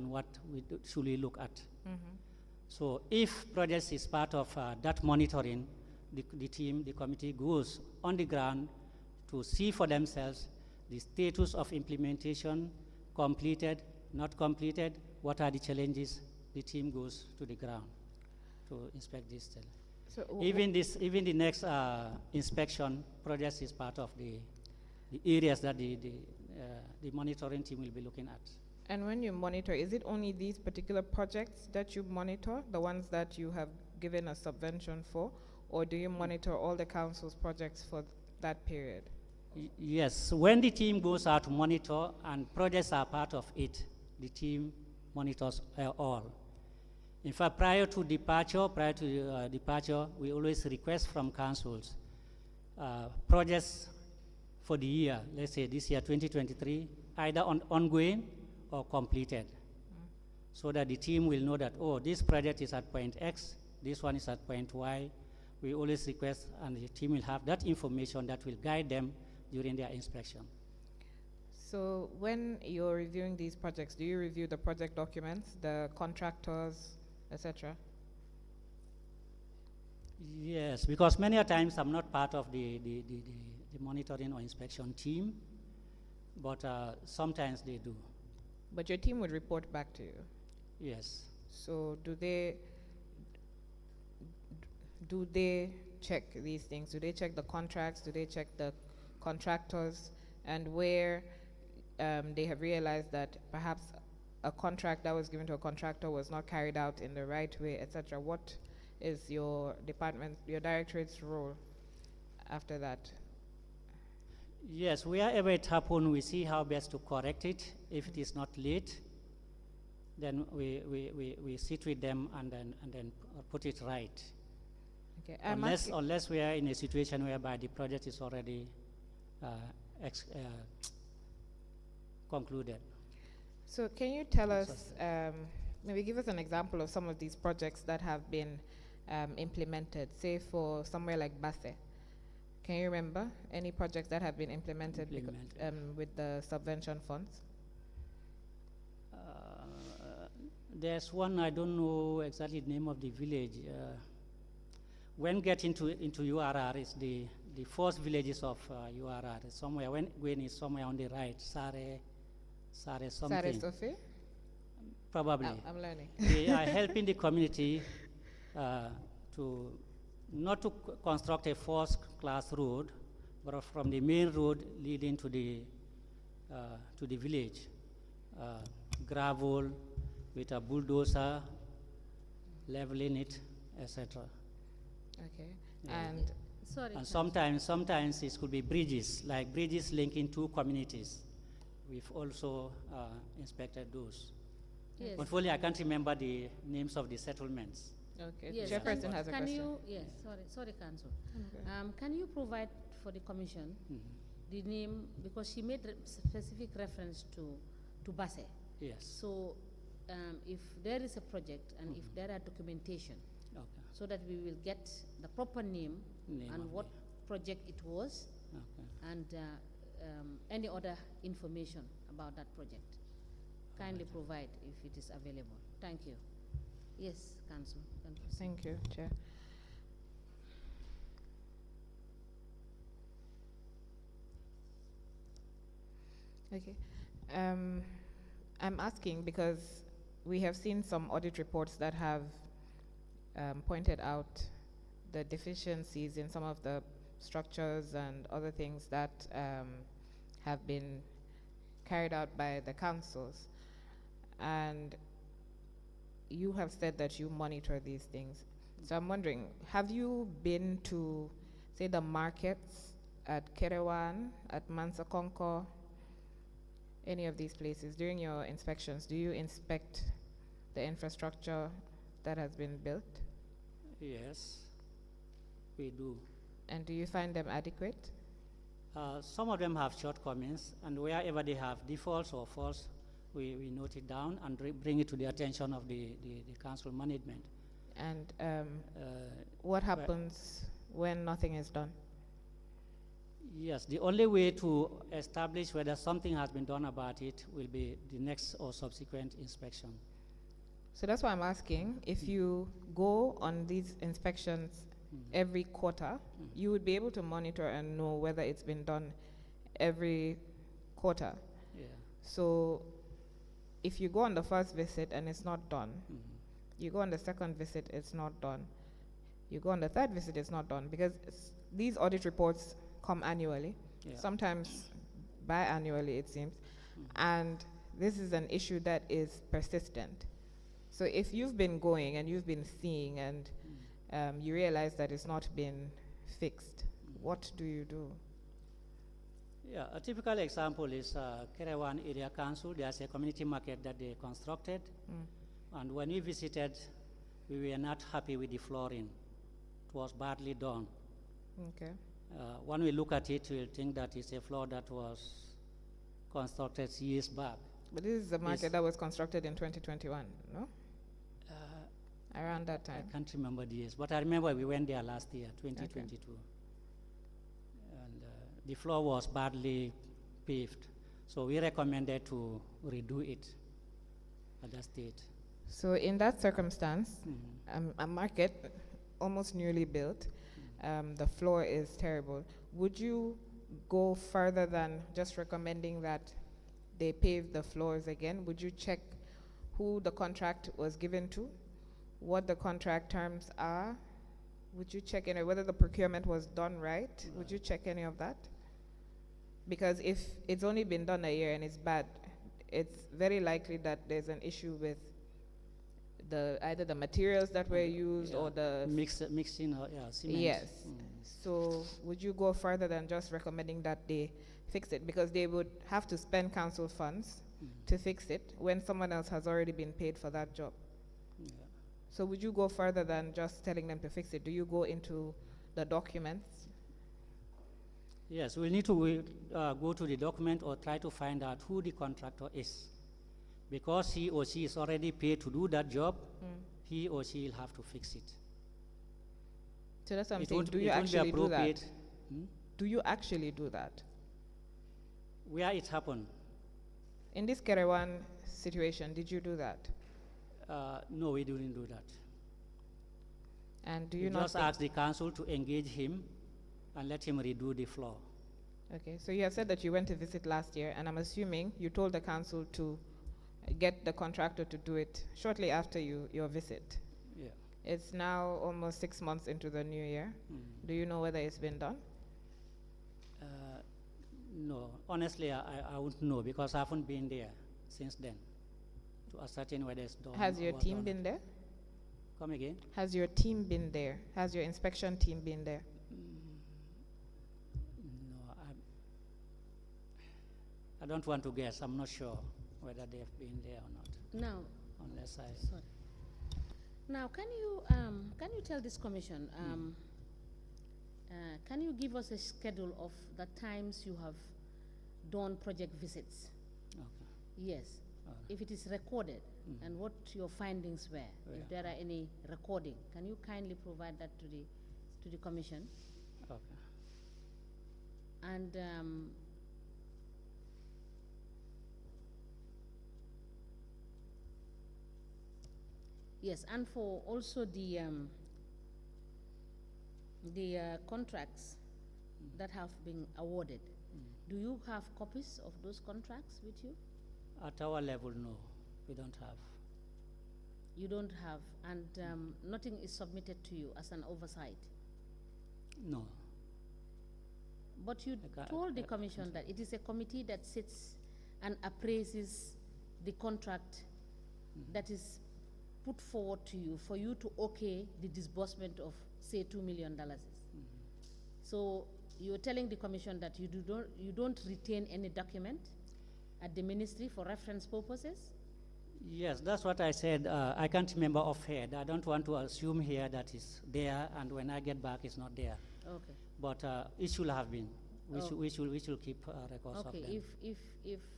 should we look at. So if projects is part of that monitoring, the team, the committee goes on the ground to see for themselves the status of implementation, completed, not completed, what are the challenges. The team goes to the ground to inspect this. So Even the next inspection projects is part of the areas that the monitoring team will be looking at. and when you monitor, is it only these particular projects that you monitor, the ones that you have given a subvention for, or do you monitor all the council's projects for that period? Yes, when the team goes out to monitor and projects are part of it, the team monitors all. In fact, prior to departure, we always request from councils projects for the year, let's say this year, 2023, either ongoing or completed, so that the team will know that, oh, this project is at point X, this one is at point Y. We always request, and the team will have that information that will guide them during their inspection. So when you're reviewing these projects, do you review the project documents, the contractors, etc.? Yes, because many a times I'm not part of the monitoring or inspection team, but sometimes they do. But your team would report back to you. Yes. So do they check these things? Do they check the contracts? Do they check the contractors? And where they have realized that perhaps a contract that was given to a contractor was not carried out in the right way, etc. What is your department, your directorate's role after that? Yes, wherever it happens, we see how best to correct it. If it is not late, then we sit with them and then put it right. Okay. Unless we are in a situation whereby the project is already concluded. So can you tell us, maybe give us an example of some of these projects that have been implemented, say for somewhere like Basse? Can you remember any projects that have been implemented with the subvention funds? There's one, I don't know exactly the name of the village. When getting into URR is the first villages of URR. Somewhere, when going is somewhere on the right, Sare something. Sare Sophie? Probably. I'm learning. They are helping the community to not to construct a first-class road, but from the main road leading to the village, gravel with a bulldozer, leveling it, etc. Okay. Yeah. And Sorry. And sometimes it could be bridges, like bridges linking two communities. We've also inspected those. Yes. Unfortunately, I can't remember the names of the settlements. okay, Yes, the chairperson has a can question. you, yes, sorry, Council. Okay. Can you provide for the commission the name, because she made specific reference to Basse. Yes. So if there is a project and if there are documentation, Okay. so that we will get the proper name Name and of what project it was, Okay. and any other information about that project. Kindly provide if it is available. Thank you. Yes, Council. You can proceed. Thank you, Chair. Okay. I'm asking because we have seen some audit reports that have pointed out the deficiencies in some of the structures and other things that have been carried out by the councils. And you have said that you monitor these things. So I'm wondering, have you been to, say, the markets at Kerewan, at Mansakonko, any of these places? During your inspections, do you inspect the infrastructure that has been built? Yes, we do. And do you find them adequate? Some of them have shortcomings, and wherever they have defaults or faults, we note it down and bring it to the attention of the council management. And what happens when nothing is done? Yes, the only way to establish whether something has been done about it will be the next or subsequent inspection. So that's why I'm asking, if you go on these inspections every quarter, you would be able to monitor and know whether it's been done every quarter. Yeah. So if you go on the first visit and it's not done, you go on the second visit, it's not done. You go on the third visit, it's not done, because these audit reports come annually, sometimes biannually, it seems, and this is an issue that is persistent. So if you've been going and you've been seeing and you realize that it's not been fixed, what do you do? Yeah, a typical example is Kerewan Area Council. There's a community market that they constructed, and when we visited, we were not happy with the flooring. It was badly done. Okay. When we look at it, we'll think that it's a floor that was constructed years back. But this is a market that was constructed in 2021, no? Around that time. I can't remember the years, but I remember we went there last year, 2022. Okay. And the floor was badly paved, so we recommended to redo it at that stage. So in that circumstance, a market almost newly built, the floor is terrible. Would you go further than just recommending that they pave the floors again? Would you check who the contract was given to, what the contract terms are? Would you check whether the procurement was done right? Would you check any of that? Because if it's only been done a year and it's bad, it's very likely that there's an issue with either the materials that were used or the mixing or cement. Yes. So would you go further than just recommending that they fix it, because they would have to spend council funds to fix it when someone else has already been paid for that job? Yeah. So would you go further than just telling them to fix it? Do you go into the documents? Yes, we need to go to the document or try to find out who the contractor is. Because he or she is already paid to do that job, he or she will have to fix it. So that's what I'm saying. Do you actually do that? Do you actually do that? Where it happened? In this Kerewan situation, did you do that? No, we didn't do that. And do you not just ask the council to engage him and let him redo the floor. Okay, so you have said that you went to visit last year, and I'm assuming you told the council to get the contractor to do it shortly after your visit. Yeah. It's now almost 6 months into the new year. Do you know whether it's been done? No, honestly, I wouldn't know, because I haven't been there since then to ascertain whether it's done. Has your team been there? Come again? Has your team been there? Has your inspection team been there? No, I don't want to guess. I'm not sure whether they've been there or not. Now, unless I. Sorry. Now, can you tell this commission? Can you give us a schedule of the times you have done project visits? Okay. Yes. If it is recorded, and what your findings were, if there are any recording, can you kindly provide that to the commission? Okay. And yes, and for also the contracts that have been awarded, do you have copies of those contracts with you? At our level, no, we don't have. You don't have, and nothing is submitted to you as an oversight? No. But you told the commission that it is a committee that sits and appraises the contract that is put forward to you for you to okay the disbursement of, say, $2 million. So you're telling the commission that you don't retain any document at the ministry for reference purposes? Yes, that's what I said. I can't remember offhand. I don't want to assume here that it's there, and when I get back, it's not there. Okay. But it should have been. We should keep records of Okay. them.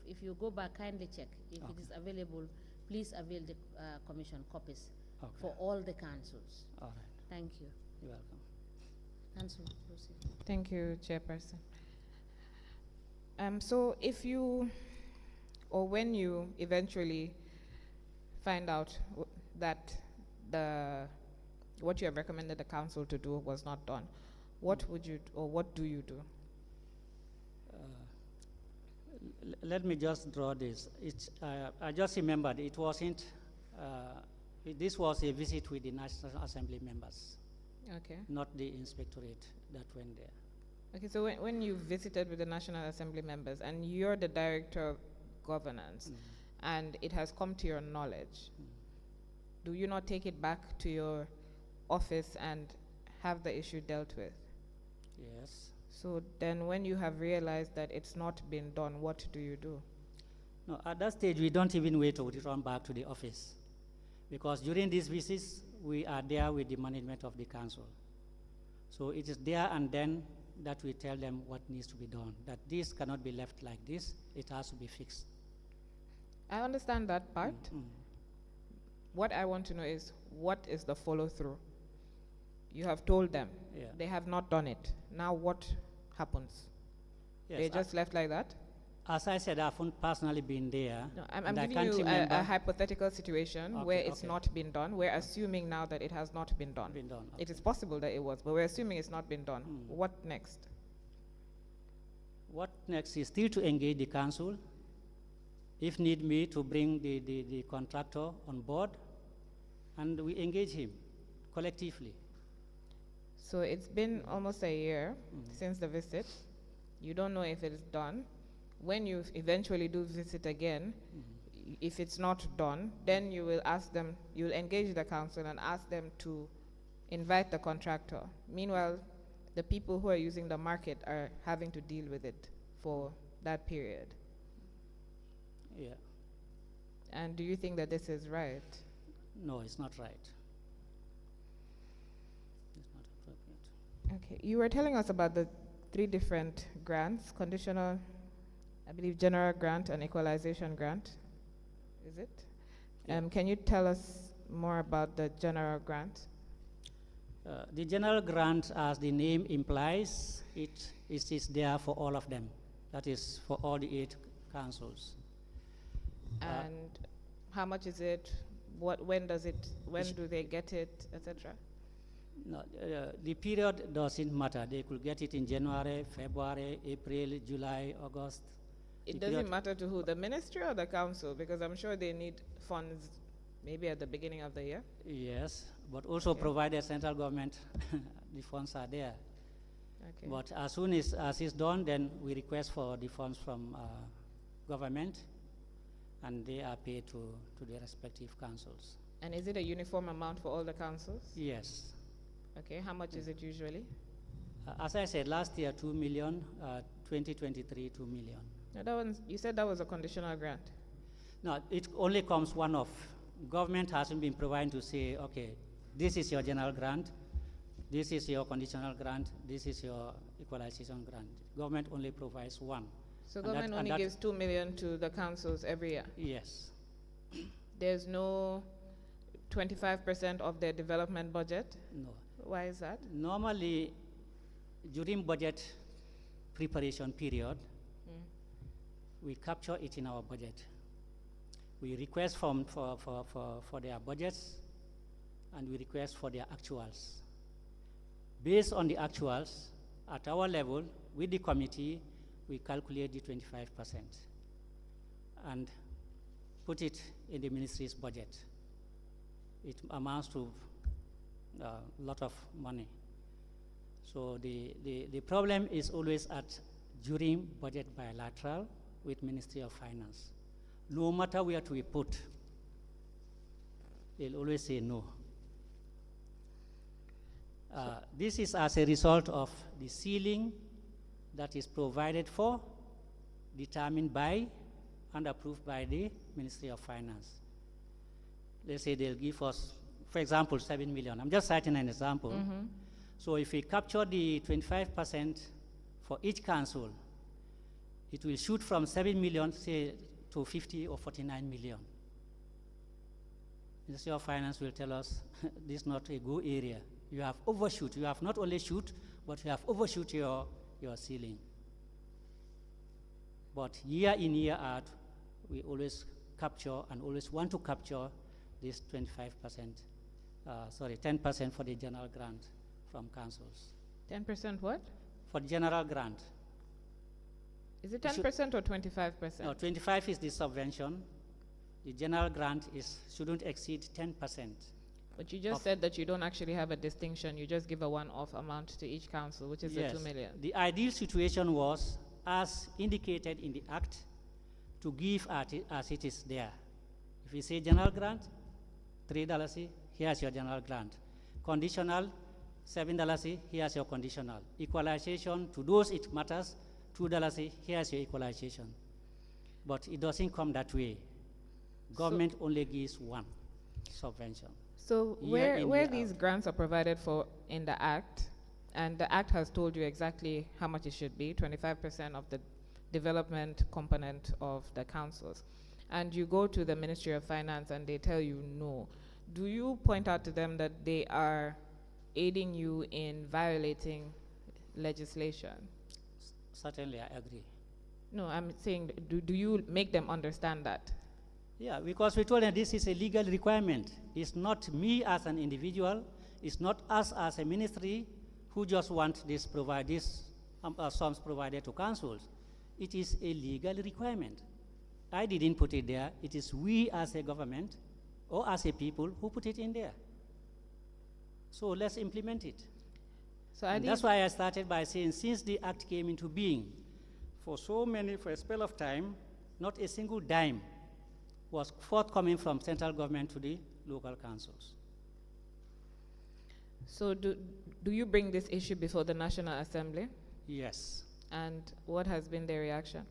If you go back, kindly check if Okay. it is available. Please avail the commission copies Okay. for all the councils. All right. Thank you. You're welcome. Council, proceed. Thank you, Chairperson. So if you, or when you eventually find out that what you have recommended the council to do was not done, what would you, or what do you do? Let me just draw this. I just remembered it wasn't, this was a visit with the National Assembly members, Okay. not the inspectorate that went there. Okay, so when you visited with the National Assembly members and you're the director of governance and it has come to your knowledge, do you not take it back to your office and have the issue dealt with? Yes. So then when you have realized that it's not been done, what do you do? No, at that stage, we don't even wait to return back to the office. Because during these visits, we are there with the management of the council. So it is there and then that we tell them what needs to be done, that this cannot be left like this, it has to be fixed. I understand that part. What I want to know is, what is the follow-through? You have told them. Yeah. They have not done it. Now what happens? Yes, They just left like that? as I said, I haven't personally been there. No, I'm and I giving can't you remember a hypothetical situation Okay, where it's okay. not been done. We're assuming now that it has not been done. been done. It is possible that it was, but we're assuming it's not been done. What next? What next is still to engage the council, if need be, to bring the contractor on board, and we engage him collectively. So it's been almost a year since the visit. You don't know if it is done. When you eventually do visit again, if it's not done, then you will ask them, you'll engage the council and ask them to invite the contractor. Meanwhile, the people who are using the market are having to deal with it for that period. Yeah. And do you think that this is right? No, it's not right. It's not appropriate. Okay, you were telling us about the 3 different grants: conditional, I believe general grant and equalization grant. Is it? Yeah. Can you tell us more about the general grant? The general grant, as the name implies, it is there for all of them. That is for all the 8 councils. And how much is it? When do they get it, etc.? No, the period doesn't matter. They could get it in January, February, April, July, August. It The doesn't period- matter to who, the ministry or the council, because I'm sure they need funds maybe at the beginning of the year. Yes, but also Okay. provided central government, the funds are there. Okay. But as soon as it's done, then we request for the funds from government, and they are paid to their respective councils. And is it a uniform amount for all the councils? Yes. Okay, how much is it usually? As I said, last year 2 million, 2023 2 million. No, that one, you said that was a conditional grant. No, it only comes one off. Government hasn't been providing to say, okay, this is your general grant, this is your conditional grant, this is your equalization grant. Government only provides one. So And that- government and only that- gives 2 million to the councils every year. Yes. There's no 25% of their development budget. No. Why is that? Normally, during budget preparation period, we capture it in our budget. We request for their budgets, and we request for their actuals. Based on the actuals, at our level, with the committee, we calculate the 25% and put it in the ministry's budget. It amounts to a lot of money. So the problem is always during budget bilateral with Ministry of Finance. No matter where we put, they'll always say no. This is as a result of the ceiling that is provided for, determined by, and approved by the Ministry of Finance. let's say they'll give us, for example, 7 million. I'm just citing an example. So if we capture the 25% for each council, it will shoot from 7 million, say, to 50 or 49 million. Ministry of Finance will tell us this is not a good area. You have overshoot. You have not only shoot, but you have overshoot your ceiling. But year in, year out, we always capture and always want to capture this 25%, 10% for the general grant from councils. 10% what? For the general grant. Is it 10% or 25%? No, 25 is the subvention. The general grant shouldn't exceed 10%. But you just said that you don't actually have a distinction. You just give a one-off amount to each council, which is the 2 million. The ideal situation was, as indicated in the Act, to give as it is there. If you say general grant, $3, here's your general grant. Conditional, $7, here's your conditional. Equalization, to those it matters, $2, here's your equalization. But it doesn't come that way. Government only gives one subvention. So where these grants are provided for in the Act, and the Act has told you exactly how much it should be, 25% of the development component of the councils, and you go to the Ministry of Finance and they tell you no, do you point out to them that they are aiding you in violating legislation? Certainly, I agree. No, I'm saying, do you make them understand that? Yeah, because we told them this is a legal requirement. It's not me as an individual, it's not us as a ministry who just want sums provided to councils. It is a legal requirement. I didn't put it there. It is we as a government or as a people who put it in there. So let's implement it. So that's why I started by saying, since the Act came into being, for a spell of time, not a single dime was forthcoming from central government to the local councils. So do you bring this issue before the National Assembly? Yes. And what has been their reaction?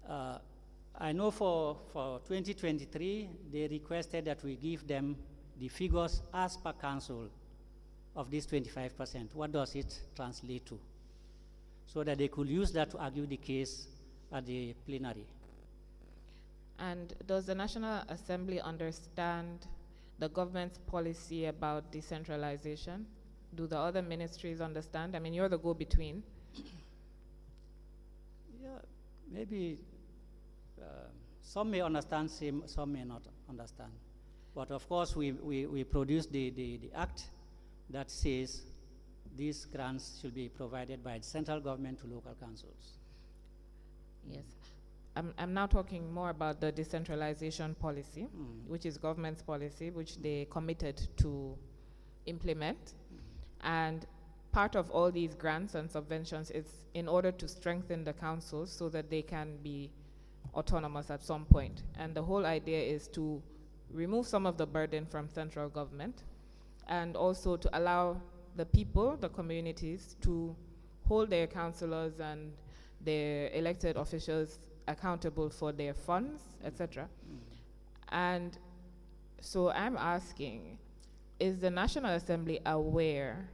I know for 2023, they requested that we give them the figures as per council of this 25%. What does it translate to? So that they could use that to argue the case at the plenary. And does the National Assembly understand the government's policy about decentralization? Do the other ministries understand? I mean, you're the go-between. Yeah, maybe some may understand, some may not understand. But of course, we produced the Act that says these grants should be provided by the central government to local councils. Yes. I'm now talking more about the decentralization policy, which is government's policy, which they committed to implement. And part of all these grants and subventions is in order to strengthen the councils so that they can be autonomous at some point. And the whole idea is to remove some of the burden from central government and also to allow the people, the communities, to hold their councillors and their elected officials accountable for their funds, etc. And so I'm asking, is the National Assembly aware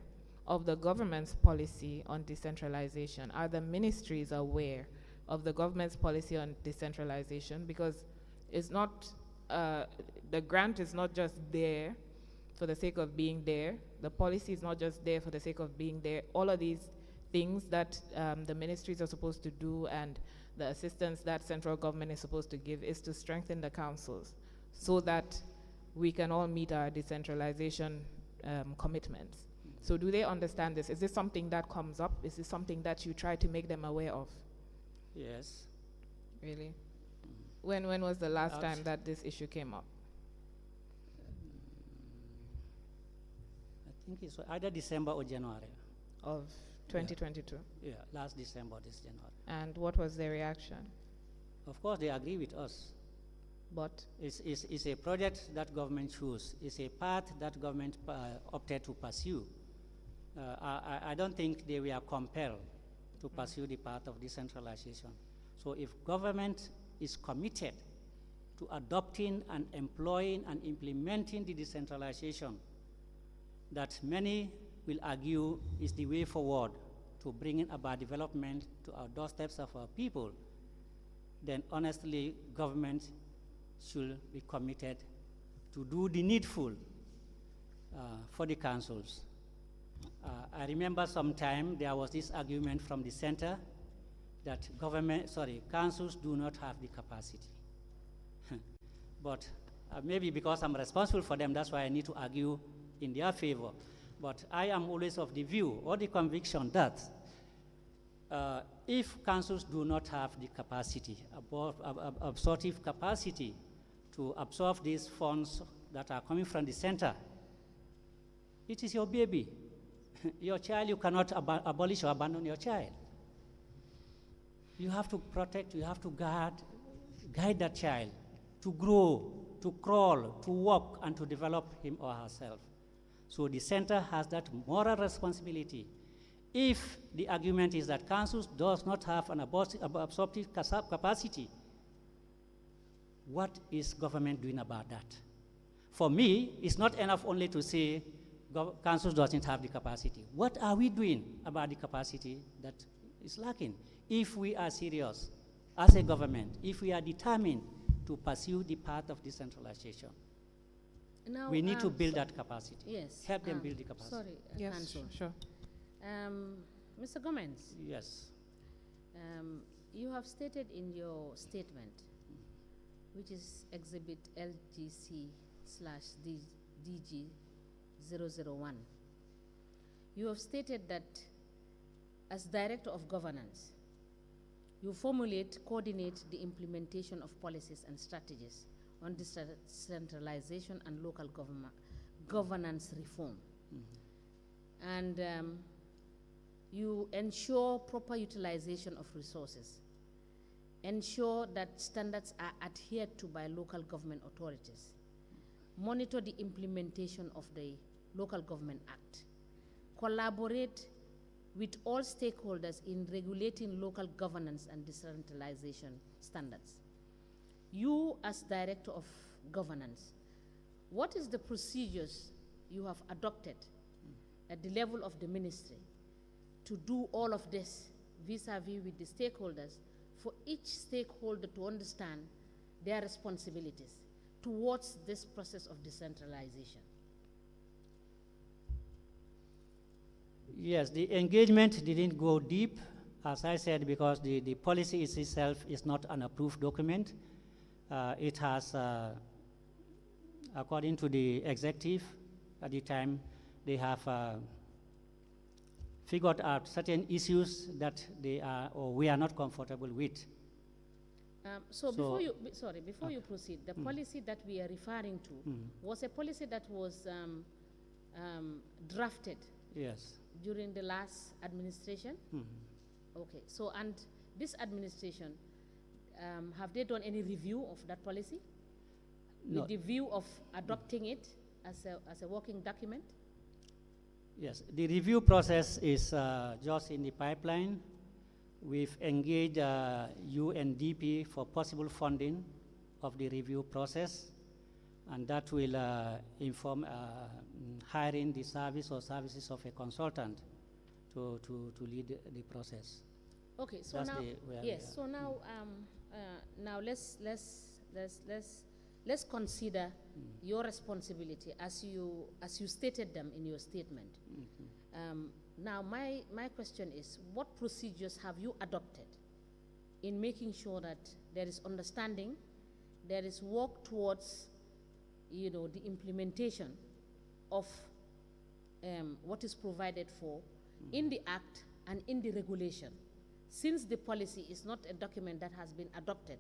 of the government's policy on decentralization? Are the ministries aware of the government's policy on decentralization? Because it's not, the grant is not just there for the sake of being there. The policy is not just there for the sake of being there. All of these things that the ministries are supposed to do and the assistance that central government is supposed to give is to strengthen the councils so that we can all meet our decentralization commitments. So do they understand this? Is this something that comes up? Is this something that you try to make them aware of? Yes. Really? When was the last time that this issue came up? I think it's either December or January. Of 2022? Yeah, last December, this January. And what was their reaction? Of course, they agree with us. But? It's a project that government chose. It's a path that government opted to pursue. I don't think they were compelled to pursue the path of decentralization. So if government is committed to adopting and employing and implementing the decentralization that many will argue is the way forward to bringing about development to our doorsteps of our people, then honestly, government should be committed to do the needful for the councils. I remember sometime there was this argument from the center that councils do not have the capacity. But maybe because I'm responsible for them, that's why I need to argue in their favor. But I am always of the view or the conviction that if councils do not have the capacity, absorptive capacity to absorb these funds that are coming from the center, it is your baby. Your child, you cannot abolish or abandon your child. You have to protect, you have to guide that child to grow, to crawl, to walk, and to develop him or herself. So the center has that moral responsibility. If the argument is that councils does not have an absorptive capacity, what is government doing about that? For me, it's not enough only to say councils doesn't have the capacity. What are we doing about the capacity that is lacking? If we are serious as a government, if we are determined to pursue the path of decentralization, now, we need to build that capacity. Yes. Help them build the capacity. Sorry, Yes, Council. sure. Mr. Gomez, Yes. you have stated in your statement, which is Exhibit LGC/DG001, you have stated that as Director of Governance, you formulate, coordinate the implementation of policies and strategies on decentralization and local governance reform. And you ensure proper utilization of resources, ensure that standards are adhered to by local government authorities, monitor the implementation of the Local Government Act, collaborate with all stakeholders in regulating local governance and decentralization standards. You, as Director of Governance, what is the procedures you have adopted at the level of the ministry to do all of this vis-a-vis with the stakeholders, for each stakeholder to understand their responsibilities towards this process of decentralization? Yes, the engagement didn't go deep, as I said, because the policy itself is not an approved document. It has, according to the executive at the time, they have figured out certain issues that they are or we are not comfortable with. Before you proceed, the policy that we are referring to was a policy that was drafted. Yes. During the last administration? Okay, so and this administration, have they done any review of that policy? No. With the view of adopting it as a working document? Yes, the review process is just in the pipeline. We've engaged UNDP for possible funding of the review process, and that will inform hiring the service or services of a consultant to lead the process. Okay, so that's now yes, so now now let's consider your responsibility as you stated them in your statement. Now my question is, what procedures have you adopted in making sure that there is understanding, there is work towards the implementation of what is provided for in the Act and in the regulation, since the policy is not a document that has been adopted,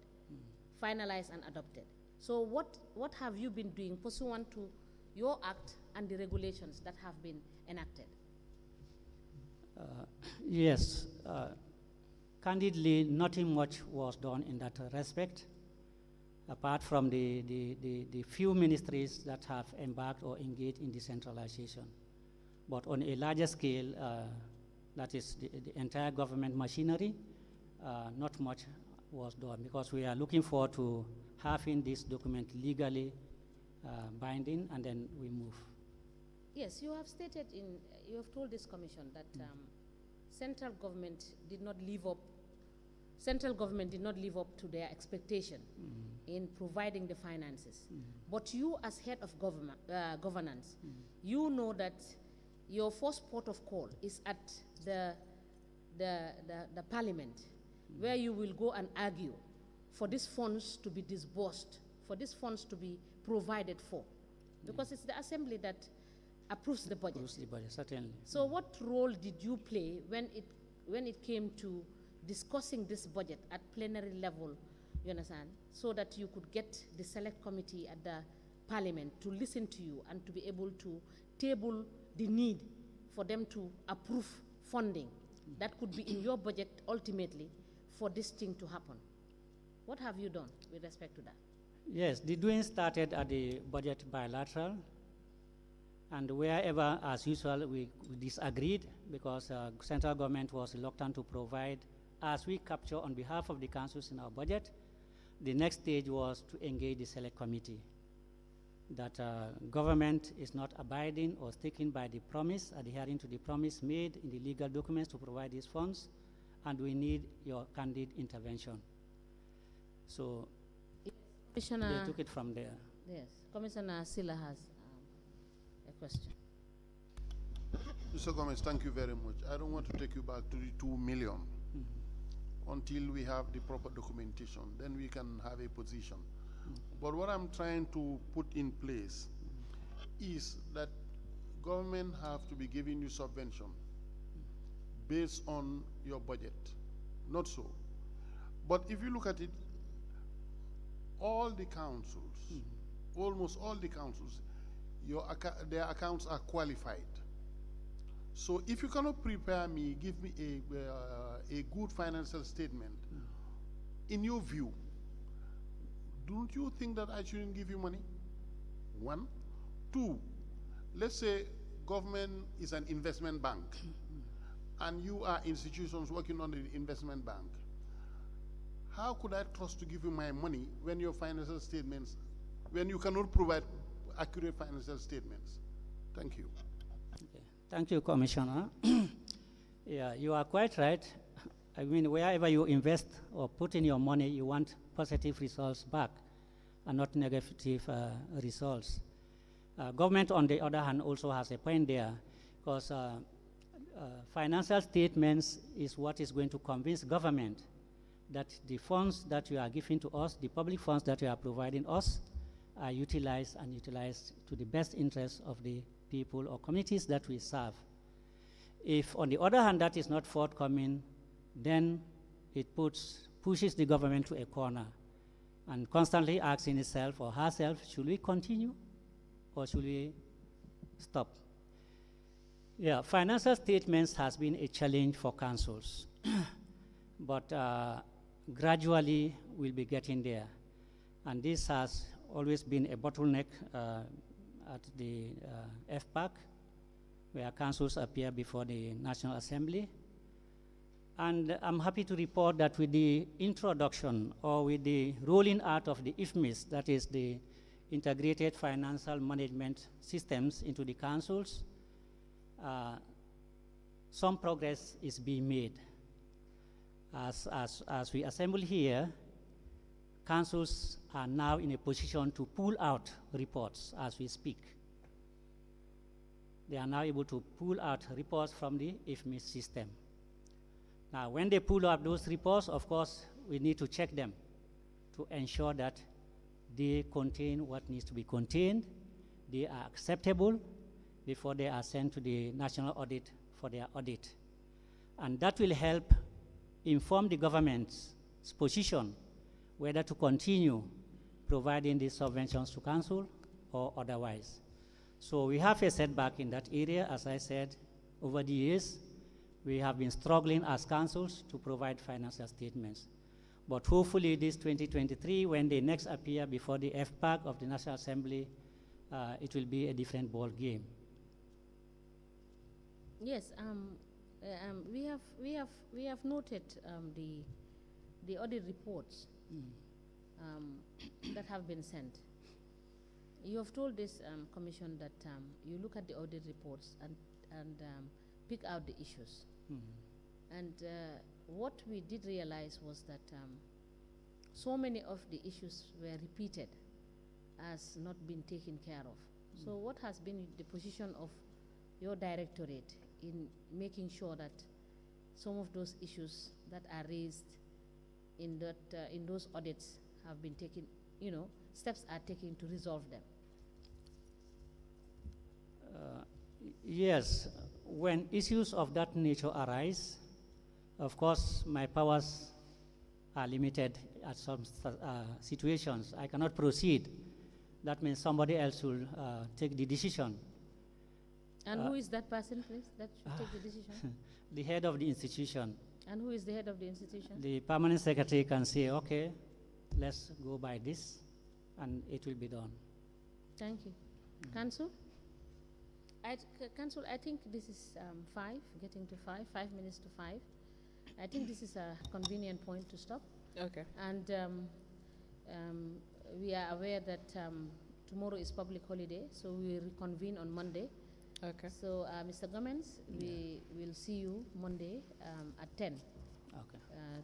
finalized and adopted. So what have you been doing pursuant to your Act and the regulations that have been enacted? Yes, candidly, nothing much was done in that respect, apart from the few ministries that have embarked or engaged in decentralization. But on a larger scale, that is the entire government machinery, not much was done, because we are looking forward to having this document legally binding, and then we move. Yes, you have stated you have told this commission that central government did not live up to their expectation in providing the finances. But you, as head of governance, you know that your first port of call is at the parliament, where you will go and argue for these funds to be disbursed, for these funds to be provided for, because it's the assembly that approves the budget. Approves the budget, certainly. So what role did you play when it came to discussing this budget at plenary level, you understand, so that you could get the select committee at the parliament to listen to you and to be able to table the need for them to approve funding that could be in your budget ultimately for this thing to happen? What have you done with respect to that? Yes, the doing started at the budget bilateral, and wherever, as usual, we disagreed because central government was reluctant to provide. As we capture on behalf of the councils in our budget, the next stage was to engage the select committee that government is not abiding or sticking by the promise, adhering to the promise made in the legal documents to provide these funds, and we need your candid intervention. So Commissioner, they took it from there. yes, Commissioner Silla has a question. Mr. Gomez, thank you very much. I don't want to take you back to the 2 million until we have the proper documentation. Then we can have a position. But what I'm trying to put in place is that government have to be giving you subvention based on your budget. Not so. But if you look at it, all the councils, almost all the councils, their accounts are qualified. So if you cannot prepare me, give me a good financial statement, in your view, don't you think that I shouldn't give you money? One. Two, let's say government is an investment bank and you are institutions working on the investment bank. How could I trust to give you my money when your financial statements, when you cannot provide accurate financial statements? Thank you. Okay. Thank you, Commissioner. Yeah, you are quite right. I mean, wherever you invest or put in your money, you want positive results back and not negative results. Government, on the other hand, also has a point there, because financial statements is what is going to convince government that the funds that you are giving to us, the public funds that you are providing us, are utilized to the best interest of the people or communities that we serve. If, on the other hand, that is not forthcoming, then it pushes the government to a corner and constantly asking itself or herself, should we continue or should we stop? Yeah, financial statements has been a challenge for councils, but gradually we'll be getting there. And this has always been a bottleneck at the FPAC, where councils appear before the National Assembly. And I'm happy to report that with the introduction or with the rolling out of the IFMIS, that is the Integrated Financial Management Systems, into the councils, some progress is being made. As we assemble here, councils are now in a position to pull out reports as we speak. They are now able to pull out reports from the IFMIS system. Now, when they pull out those reports, of course, we need to check them to ensure that they contain what needs to be contained, they are acceptable before they are sent to the national audit for their audit. And that will help inform the government's position whether to continue providing these subventions to council or otherwise. So we have a setback in that area. As I said, over the years, we have been struggling as councils to provide financial statements. But hopefully this 2023, when they next appear before the FPAC of the National Assembly, it will be a different ball game. Yes, we have noted the audit reports that have been sent. You have told this commission that you look at the audit reports and pick out the issues. And what we did realize was that so many of the issues were repeated as not being taken care of. So what has been the position of your directorate in making sure that some of those issues that are raised in those audits have been taken, steps are taken to resolve them? Yes, when issues of that nature arise, of course, my powers are limited at some situations. I cannot proceed. That means somebody else will take the decision. And who is that person, please, that should take the decision? The head of the institution. And who is the head of the institution? The permanent secretary can say, okay, let's go by this, and it will be done. Thank you. Council? Council, I think this is 5 minutes to 5. I think this is a convenient point to stop. Okay. And we are aware that tomorrow is public holiday, so we will reconvene on Monday. Okay. So, Mr. Gomez, we will see you Monday at 10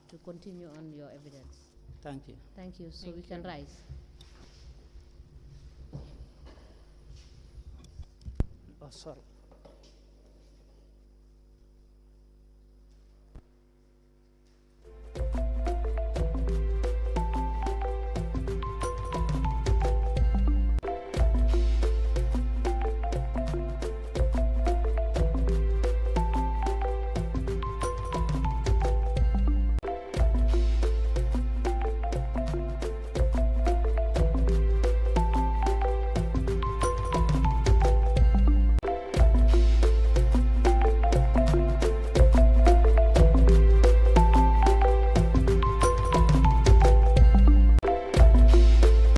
to continue on your evidence. Thank you. Thank you. So Thank we can you. rise. Oh, sorry.